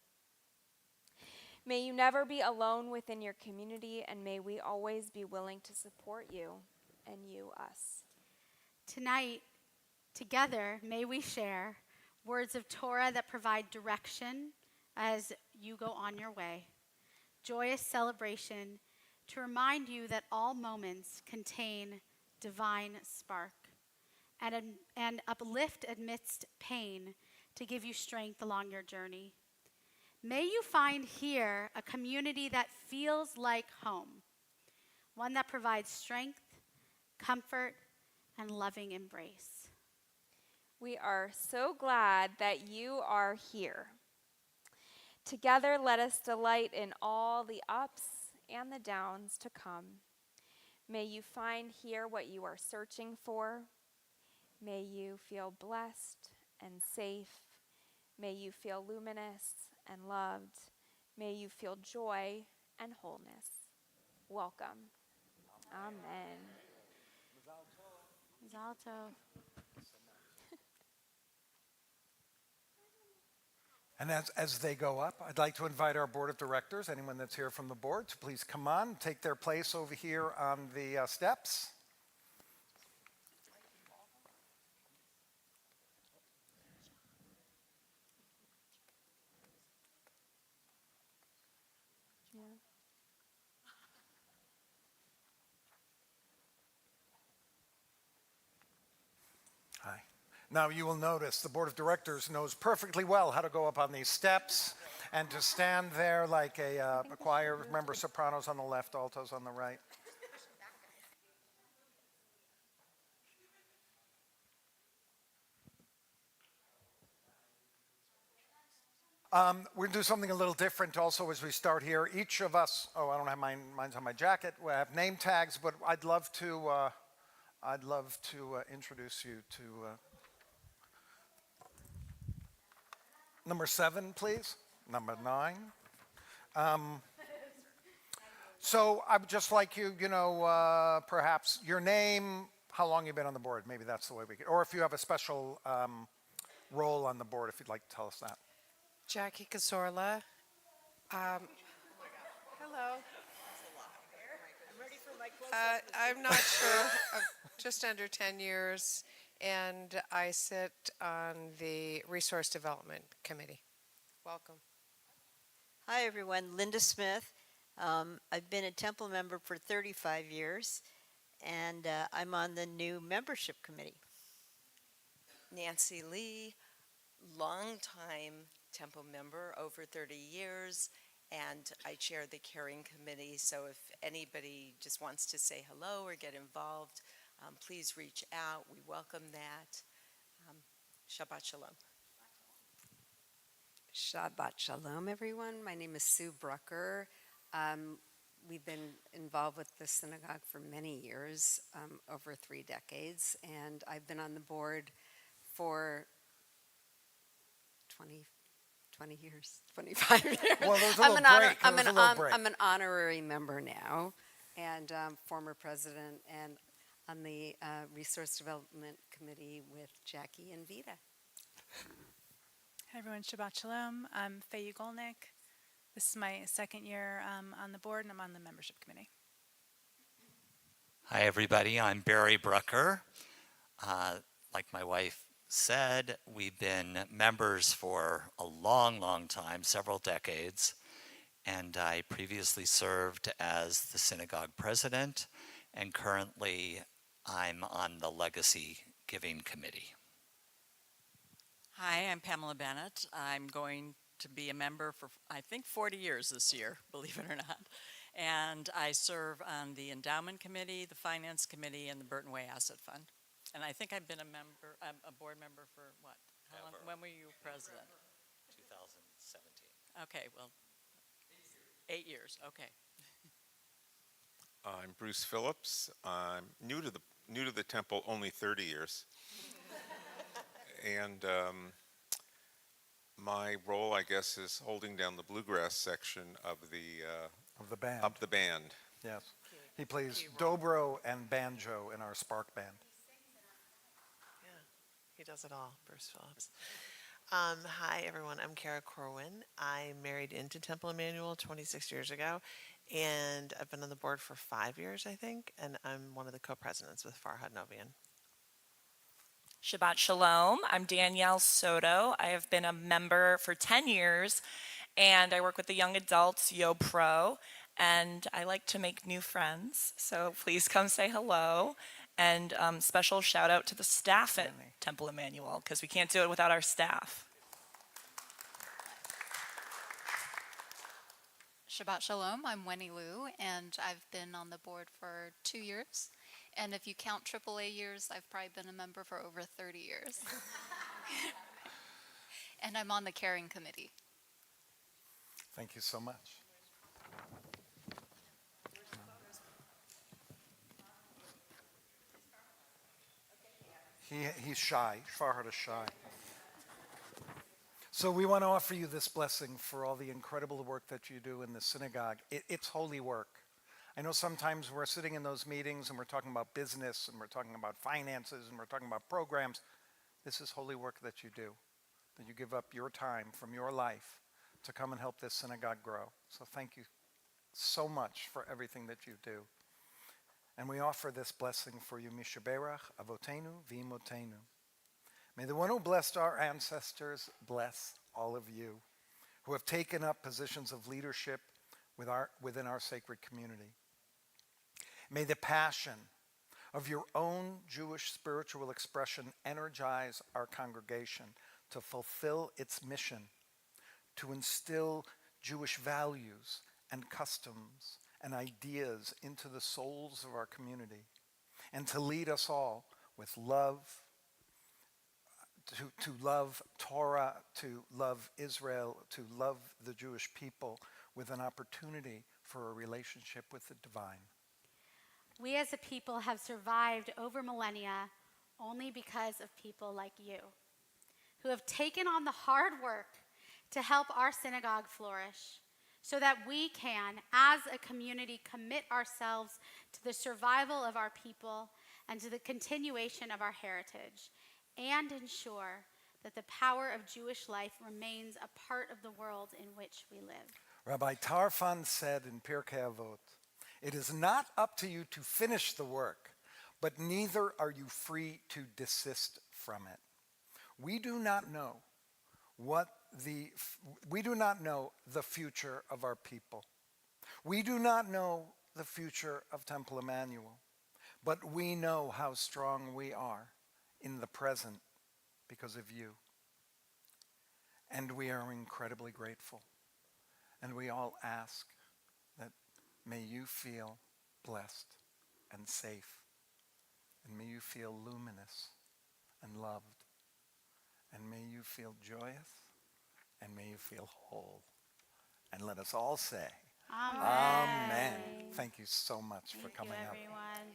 May you never be alone within your community, and may we always be willing to support you and you us. Tonight, together, may we share words of Torah that provide direction as you go on your way. Joyous celebration to remind you that all moments contain divine spark and uplift amidst pain to give you strength along your journey. May you find here a community that feels like home, one that provides strength, comfort, and loving embrace. We are so glad that you are here. Together, let us delight in all the ups and the downs to come. May you find here what you are searching for. May you feel blessed and safe. May you feel luminous and loved. May you feel joy and wholeness. Welcome. Amen. Zalto. And as they go up, I'd like to invite our board of directors, anyone that's here from the board, to please come on, take their place over here on the steps. Now you will notice the board of directors knows perfectly well how to go up on these steps and to stand there like a choir. Remember, sopranos on the left, altos on the right. We'll do something a little different also as we start here. Each of us, I don't have mine's on my jacket. We have name tags, but I'd love to introduce you to number 7, please. Number 9. So I would just like you, perhaps your name, how long you've been on the board. Maybe that's the way we could, or if you have a special role on the board, if you'd like to tell us that. Jackie Casorla. Hello. I'm not sure. Just under 10 years, and I sit on the Resource Development Committee. Welcome. Hi, everyone. Linda Smith. I've been a Temple member for 35 years, and I'm on the new membership committee. Nancy Lee, longtime Temple member, over 30 years, and I chair the caring committee, so if anybody just wants to say hello or get involved, please reach out. We welcome that. Shabbat Shalom. Shabbat Shalom, everyone. My name is Sue Brucker. We've been involved with the synagogue for many years, over 3 decades, and I've been on the board for 20 years, 25 years. Well, there's a little break. I'm an honorary member now, and former president, and on the Resource Development Committee with Jackie and Vita. Hi everyone, Shabbat Shalom. I'm Faye Ugolnik. This is my 2nd year on the board, and I'm on the membership committee. Hi everybody, I'm Barry Brucker. Like my wife said, we've been members for a long, long time, several decades, and I previously served as the synagogue president, and currently I'm on the Legacy Giving Committee. Hi, I'm Pamela Bennett. I'm going to be a member for, I think, 40 years this year, believe it or not. And I serve on the Endowment Committee, the Finance Committee, and the Burton Way Asset Fund. And I think I've been a board member for what? How long? When were you president? 2017. Okay, well, 8 years, okay. I'm Bruce Phillips. I'm new to the temple, only 30 years. And my role, I guess, is holding down the bluegrass section of the band. Of the band. Yes. He plays dobro and banjo in our Spark band. He does it all, Bruce Phillips. Hi, everyone. I'm Kara Corwin. I married into Temple Emanuel 26 years ago, and I've been on the board for 5 years, I think, and I'm one of the co-presidents with Farhad Novian. Shabbat Shalom. I'm Danielle Soto. I have been a member for 10 years, and I work with the young adults, Yo Pro, and I like to make new friends, so please come say hello. And special shout out to the staff at Temple Emanuel, because we can't do it without our staff. Shabbat Shalom, I'm Winnie Liu, and I've been on the board for 2 years. And if you count AAA years, I've probably been a member for over 30 years. And I'm on the caring committee. Thank you so much. He's shy. Farhad is shy. So we want to offer you this blessing for all the incredible work that you do in the synagogue. It's holy work. I know sometimes we're sitting in those meetings and we're talking about business and we're talking about finances and we're talking about programs. This is holy work that you do, that you give up your time from your life to come and help this synagogue grow. So thank you so much for everything that you do. And we offer this blessing for you, Mishaberach, Avotenu, V'imotenu. May the one who blessed our ancestors bless all of you who have taken up positions of leadership within our sacred community. May the passion of your own Jewish spiritual expression, energize our congregation to fulfill its mission, to instill Jewish values and customs and ideas into the souls of our community, and to lead us all with love, to love Torah, to love Israel, to love the Jewish people, with an opportunity for a relationship with the divine. We as a people have survived over millennia only because of people like you, who have taken on the hard work to help our synagogue flourish, so that we can, as a community, commit ourselves to the survival of our people and to the continuation of our heritage, and ensure that the power of Jewish life remains a part of the world in which we live. Rabbi Tarfon said in Pirkei Avot, "It is not up to you to finish the work, but neither are you free to desist from it." We do not know the future of our people. We do not know the future of Temple Emanuel, but we know how strong we are in the present because of you. And we are incredibly grateful. And we all ask that may you feel blessed and safe, and may you feel luminous and loved, and may you feel joyous, and may you feel whole. And let us all say, Amen. Amen. Thank you so much for coming Thank you, up. everyone.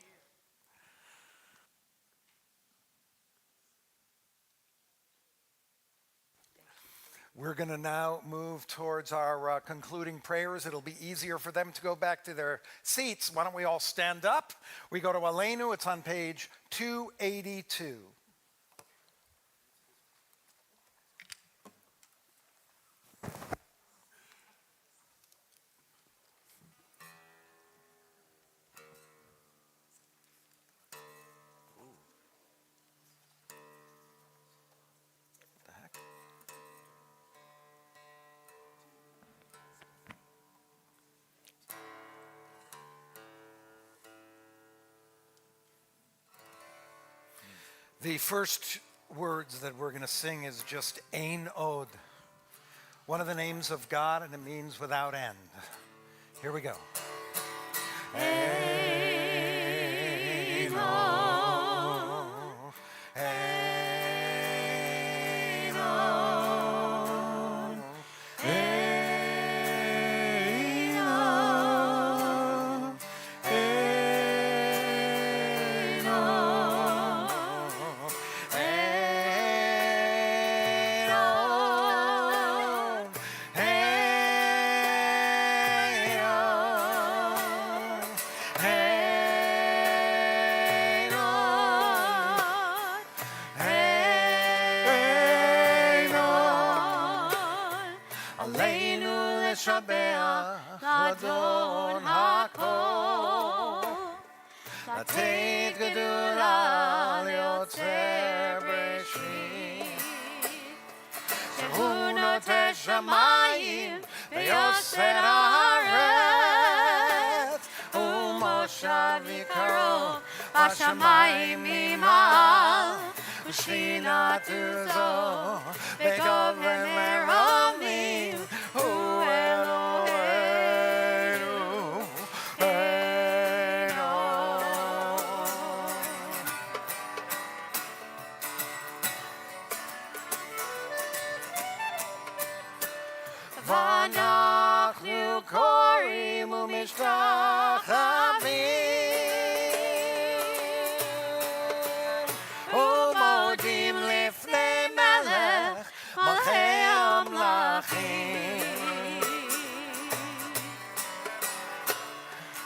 We're going to now move towards our concluding prayers. It'll be easier for them to go back to their seats. Why don't we all stand up? We go to Aleinu. It's on page 282. The first words that we're going to sing is just Ein Od, one of the names of God, and it means without end. Here we go. Ein Od, Ein Od, Ein Od, Ein Adon HaKol, לתת גדולה ליוצר בראשית, שהוא נוטה שמיים ויוסר הארץ, ומושב יקרו בשמיים ממעל, ושכינתו זו בגובה מרוממים, הוא אלוהינו. ואנחנו קוראים ומשתחווים ומודים לפני מלך מלכי המלכים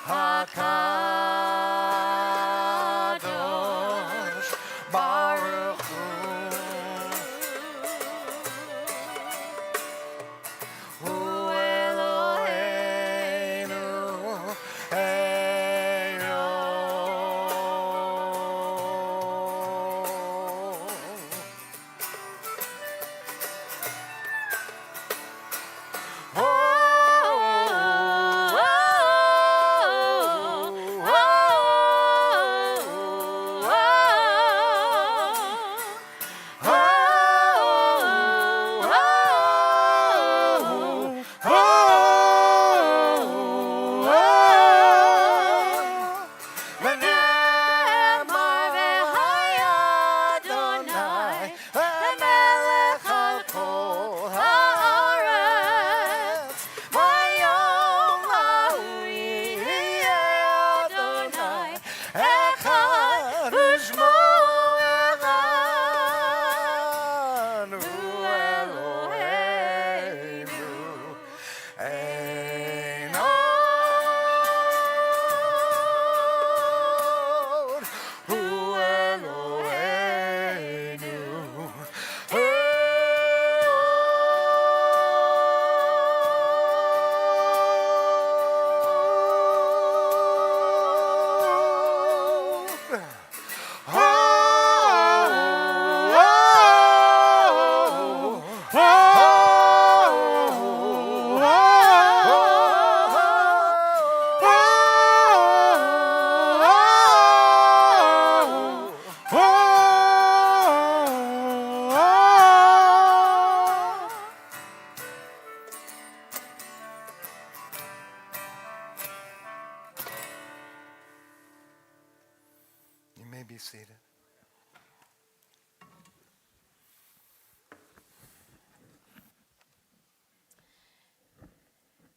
הקדוש ברוך הוא אלוהינו, אלוהינו.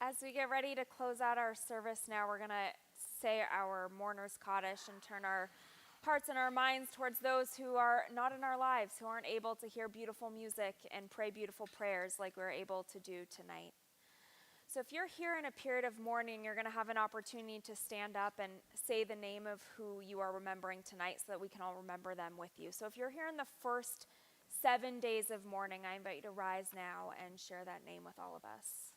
As we get ready to close out our service now, we're going to say our mourner's Kaddish and turn our hearts and our minds towards those who are not in our lives, who aren't able to hear beautiful music and pray beautiful prayers like we're able to do tonight. So if you're here in a period of mourning, you're going to have an opportunity to stand up and say the name of who you are remembering tonight so that we can all remember them with you. So if you're here in the first 7 days of mourning, I invite you to rise now and share that name with all of us.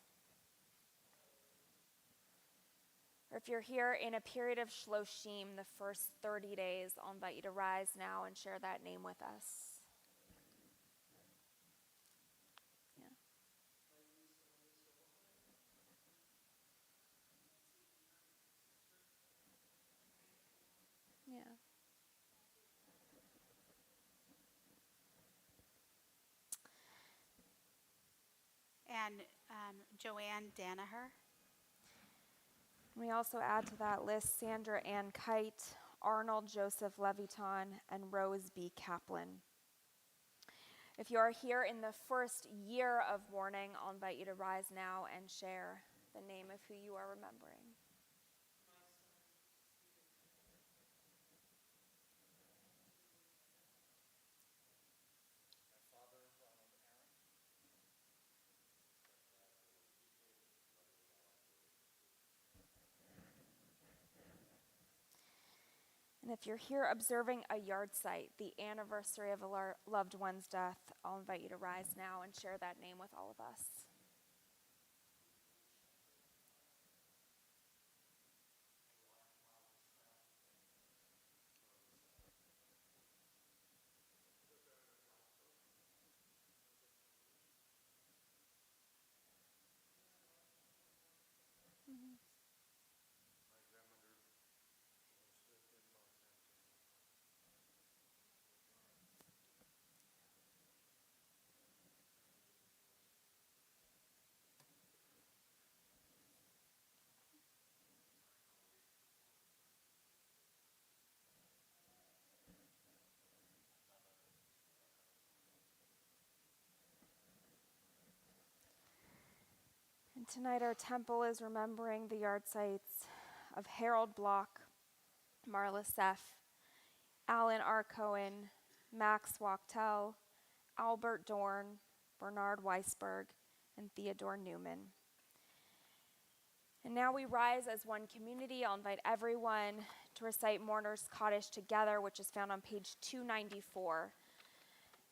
Or if you're here in a period of Shloshim, the first 30 days, I'll invite you to rise now and share that name with us. Yeah. Yeah. And Joanne Danaher. We also add to that list Sandra Ann Kite, Arnold Joseph Leviton, and Rose B. Kaplan. If you are here in the first year of mourning, I'll invite you to rise now and share the name of who you are remembering. And if you're here observing a yard site, the anniversary of a loved one's death, I'll invite you to rise now and share that name with all of us. Mm-hmm. And tonight our temple is remembering the yard sites of Harold Block, Marla Seff, Alan R. Cohen, Max Wachtel, Albert Dorn, Bernard Weisberg, and Theodore Newman. And now we rise as one community. I'll invite everyone to recite Mourner's Kaddish together, which is found on page 294.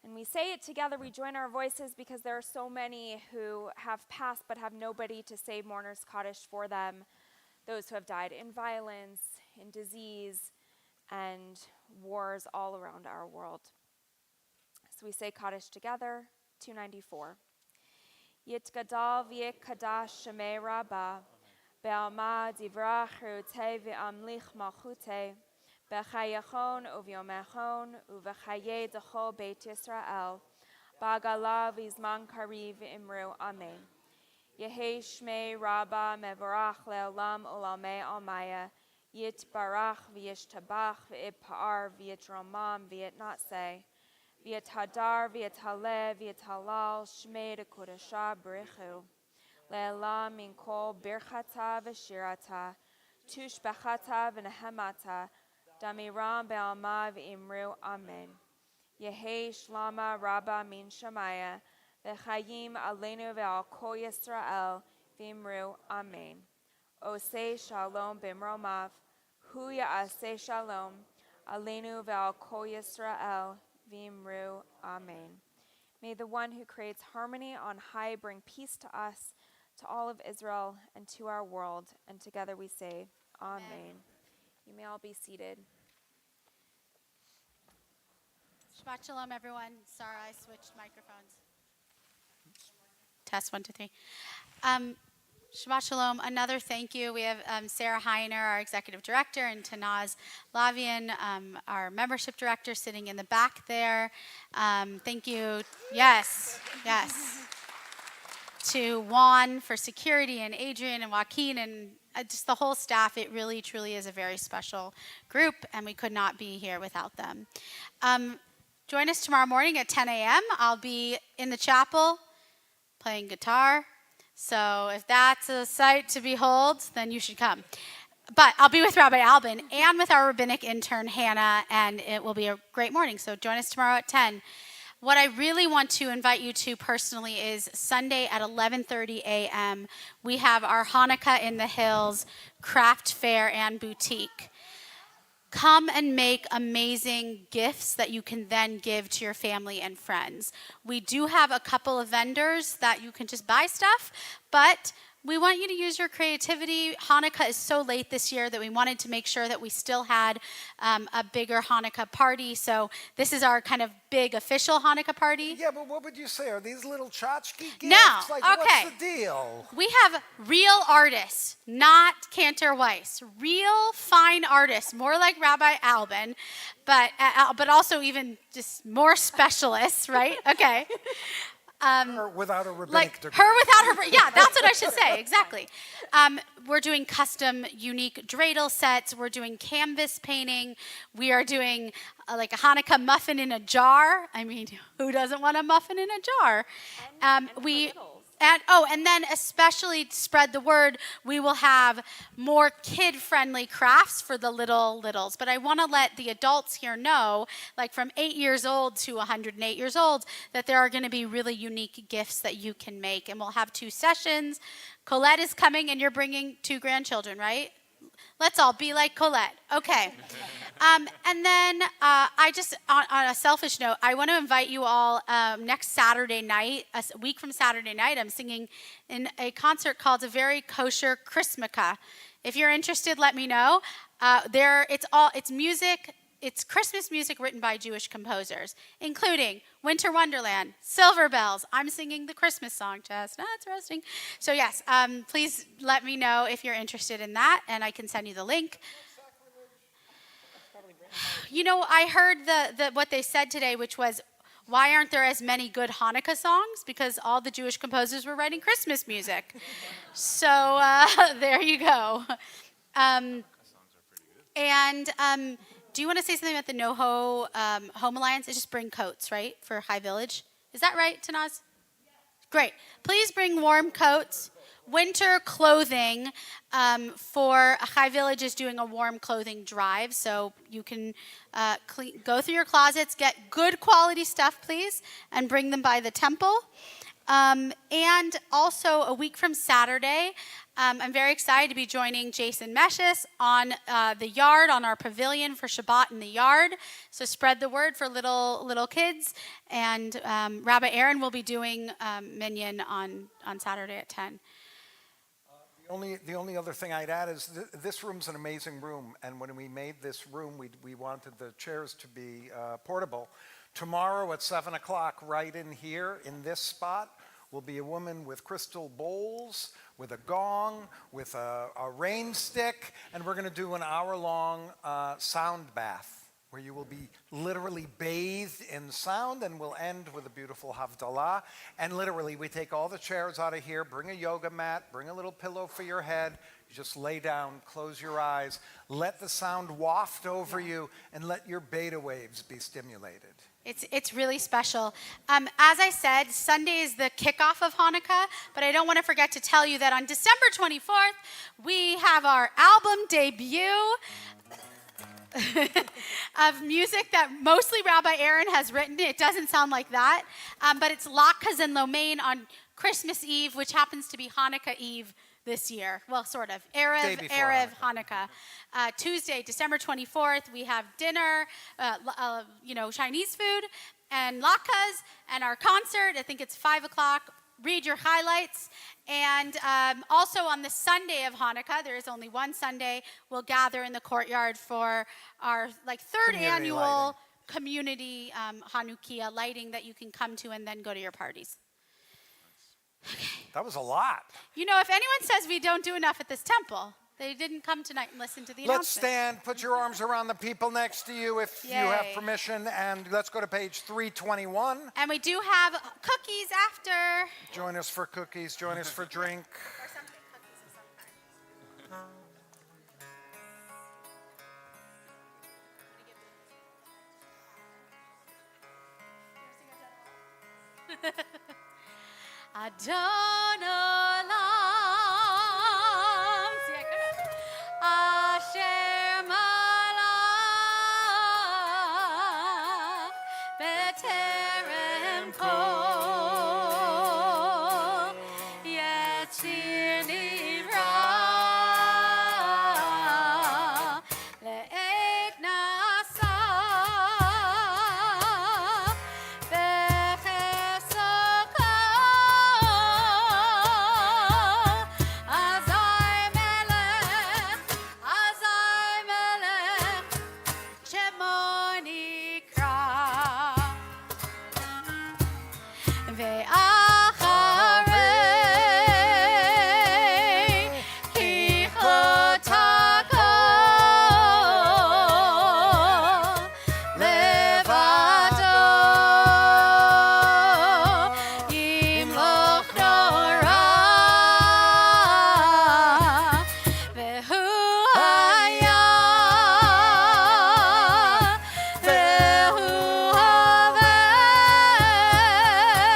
And we say it together, we join our voices because there are so many who have passed but have nobody to say Mourner's Kaddish for them. Those who have died in violence, in disease, and wars all around our world. So we say Kaddish together, 294. Yit gadal v'yit kadash shemei rabba, be'alma divrach cherutei v'amlich malchutei, b'chayachon uvyomechon uv'chayei d'chol beit Yisrael, ba'gala v'zman kariv imru amen. Yehi shmei rabba mevorach le'olam ulamei almaya, yit barach v'yishtabach v'yitpa'ar v'yitromam v'yitnatseh, v'yithadar v'yithaleh v'yithalal shmei d'kodashah b'richu, le'elam min kol birchata v'shirata, tushbachata v'nehemata, damiram be'alma v'imru amen. Yehi shlama rabba min shamaya, v'chayim aleinu ve'al kol Yisrael v'imru amen. Oseh shalom b'mromav, hu ya'aseh shalom, aleinu ve'al kol Yisrael v'imru amen. May the one who creates harmony on high bring peace to us, to all of Israel, and to our world. And together we say, Amen. You may all be seated. Shabbat Shalom, everyone. Sorry, I switched microphones. Test 1, 2, 3. Shabbat Shalom. Another thank you. We have Sarah Heiner, our executive director, and Tanaz Lavian, our membership director, sitting in the back there. Thank you. Yes. To Juan for security, and Adrian and Joaquin, and just the whole staff. It really, truly is a very special group, and we could not be here without them. Join us tomorrow morning at 10 a.m. I'll be in the chapel playing guitar. So if that's a sight to behold, then you should come. But I'll be with Rabbi Albin and with our rabbinic intern, Hannah, and it will be a great morning. So join us tomorrow at 10. What I really want to invite you to personally is Sunday at 11:30 a.m. We have our Hanukkah in the Hills craft fair and boutique. Come and make amazing gifts that you can then give to your family and friends. We do have a couple of vendors that you can just buy stuff, but we want you to use your creativity. Hanukkah is so late this year that we wanted to make sure that we still had a bigger Hanukkah party. So this is our kind of big official Hanukkah party. Yeah, but what would you say? Are these little tchotchke gifts? No, Like, okay. What's the deal? We have real artists, not Cantor Weiss. Real fine artists, more like Rabbi Albin, but also even just more specialists, right? Okay. Her without a rabbinic degree. Her without her, yeah, that's what I should say, exactly. We're doing custom, unique dreidel sets. We're doing canvas painting. We are doing like a Hanukkah muffin in a jar. I mean, who doesn't want a muffin in a jar? And then especially to spread the word, we will have more kid-friendly crafts for the littles. But I want to let the adults here know, like from 8 years old to 108 years old, that there are going to be really unique gifts that you can make. And we'll have 2 sessions. Colette is coming, and you're bringing 2 grandchildren, right? Let's all be like Colette. Okay. And then I just, on a selfish note, I want to invite you all next Saturday night, a week from Saturday night, I'm singing in a concert called A Very Kosher Christmaka. If you're interested, let me know. It's music. It's Christmas music written by Jewish composers, including Winter Wonderland, Silver Bells. I'm singing the Christmas song, Chestnuts Roasting. So yes, please let me know if you're interested in that, and I can send you the link. You know, I heard what they said today, which was, why aren't there as many good Hanukkah songs? Because all the Jewish composers were writing Christmas music. So there you go. Do you want to say something about the NoHo Home Alliance? It's just bring coats, right, for High Village. Is that right, Tanaz? Great. Please bring warm coats. Winter clothing for High Village is doing a warm clothing drive, so you can go through your closets, get good quality stuff, please, and bring them by the temple. And also, a week from Saturday, I'm very excited to be joining Jason Meshes on the yard, on our pavilion for Shabbat in the yard. So spread the word for little kids. And Rabbi Aaron will be doing Minyan on Saturday at 10. The only other thing I'd add is this room's an amazing room, and when we made this room, we wanted the chairs to be portable. Tomorrow at 7 o'clock, right in here, in this spot, will be a woman with crystal bowls, with a gong, with a rain stick, and we're going to do an hour-long sound bath, where you will be literally bathed in sound, and we'll end with a beautiful Havdalah. And literally, we take all the chairs out of here, bring a yoga mat, bring a little pillow for your head, you just lay down, close your eyes, let the sound waft over you, and let your beta waves be stimulated. It's really special. As I said, Sunday is the kickoff of Hanukkah, but I don't want to forget to tell you that on December 24th, we have our album debut of music that mostly Rabbi Aaron has written. It doesn't sound like that, but it's Latkes and Lomain on Christmas Eve, which happens to be Hanukkah Eve this year. Well, sort of. Erev Hanukkah. Tuesday, December 24th, we have dinner, Chinese food, and latkes, and our concert. I think it's 5 o'clock. Read your highlights. And also on the Sunday of Hanukkah, there is only one Sunday, we'll gather in the courtyard for our third annual community Hanukkah lighting that you can come to and then go to your parties. Okay. That was a lot. You know, if anyone says we don't do enough at this temple, they didn't come tonight and listen to the announcement. Let's stand, put your arms around the people next to you if you have permission, and let's go to page 321. And we do have cookies after. Join us for cookies, join us for drink. Or something, cookies of some kind. Adon Olam. בטרם כל יציר נברא לעת נשא בחסוקו אזי מלך שמו נקרא ואחרי כיכותיו לבדו ימלוך נורא והוא היה והוא הווה והוא יהיה אדון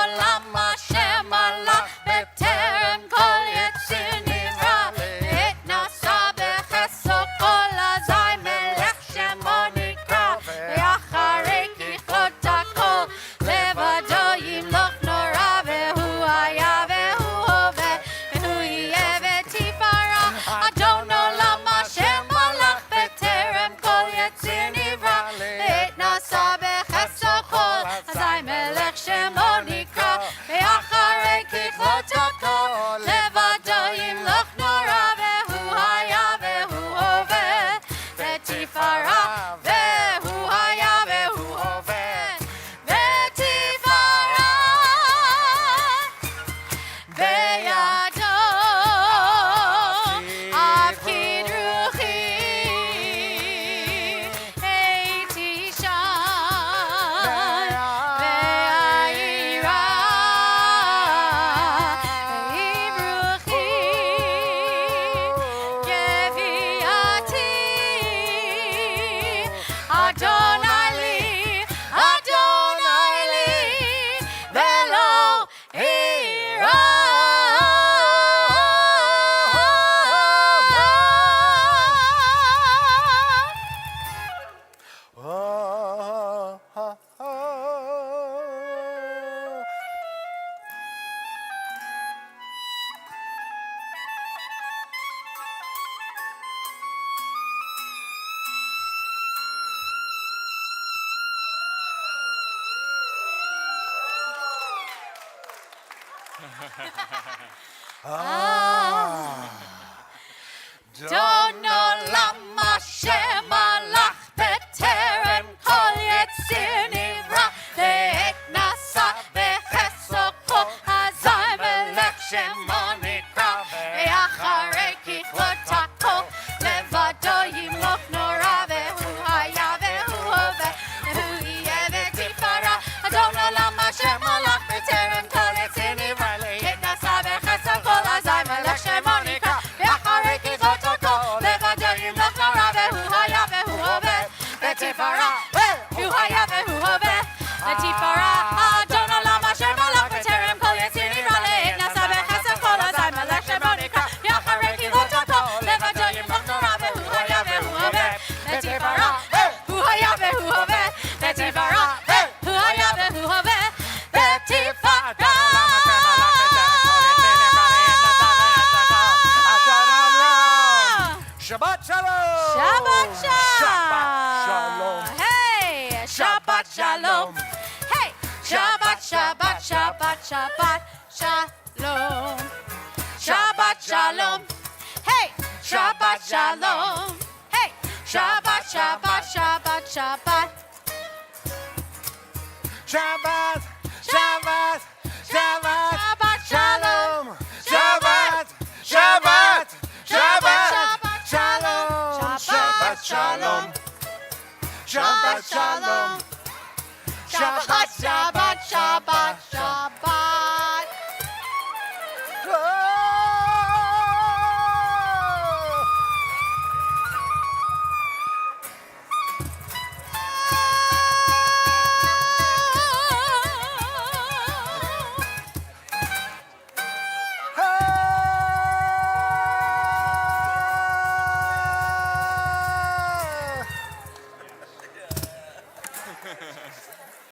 עולם אשר מלך בטרם כל יציר נברא לעת נשא בחסדו כל אזי מלך שמו נקרא ואחרי ככלות הכל לבדו ימלוך נורא והוא היה והוא הווה והוא יהיה בתפארה אדון עולם אשר מלך בטרם כל יציר נברא לעת נשא בחסדו כל אזי מלך שמו נקרא ואחרי ככלות הכל לבדו ימלוך נורא והוא היה והוא הווה בתפארה והוא היה והוא הווה בתפארה בידו אפקיד רוחי הייתי שם והעירה עם רוחי גוויתי אדוני לי ולא אדון עולם אשר מלך בטרם כל יציר נברא לעת נשא בחסדו כל אזי מלך שמו נקרא ואחרי ככלות הכל לבדו ימלוך נורא והוא היה והוא הווה והוא יהיה בתפארה אדון עולם אשר מלך בטרם כל יציר נברא לעת נשא בחסדו כל אזי מלך שמו נקרא ואחרי ככלות הכל לבדו ימלוך נורא והוא היה והוא הווה בתפארה והוא היה והוא הווה בתפארה אדון עולם אשר מלך בטרם כל יציר נברא לעת נשא בחסדו כל אזי מלך שמו נקרא ואחרי ככלות הכל לבדו ימלוך נורא והוא היה והוא הווה בתפארה והוא היה והוא הווה בתפארה והוא היה והוא הווה בתפארה Shabbat Shalom! Shabbat Shalom! Hey, Shabbat Shalom. Hey, Shabbat, Shabbat, Shabbat, Shabbat Shalom. Shabbat Shalom. Hey, Shabbat Shalom. Hey, Shabbat, Shabbat, Shabbat, Shabbat. Shabbat! Shabbat! Shabbat! Shabbat Shalom. Shabbat! Shabbat! Shabbat! Shalom! Shabbat Shalom. Shabbat Shalom! Shabbat, Shabbat, Shabbat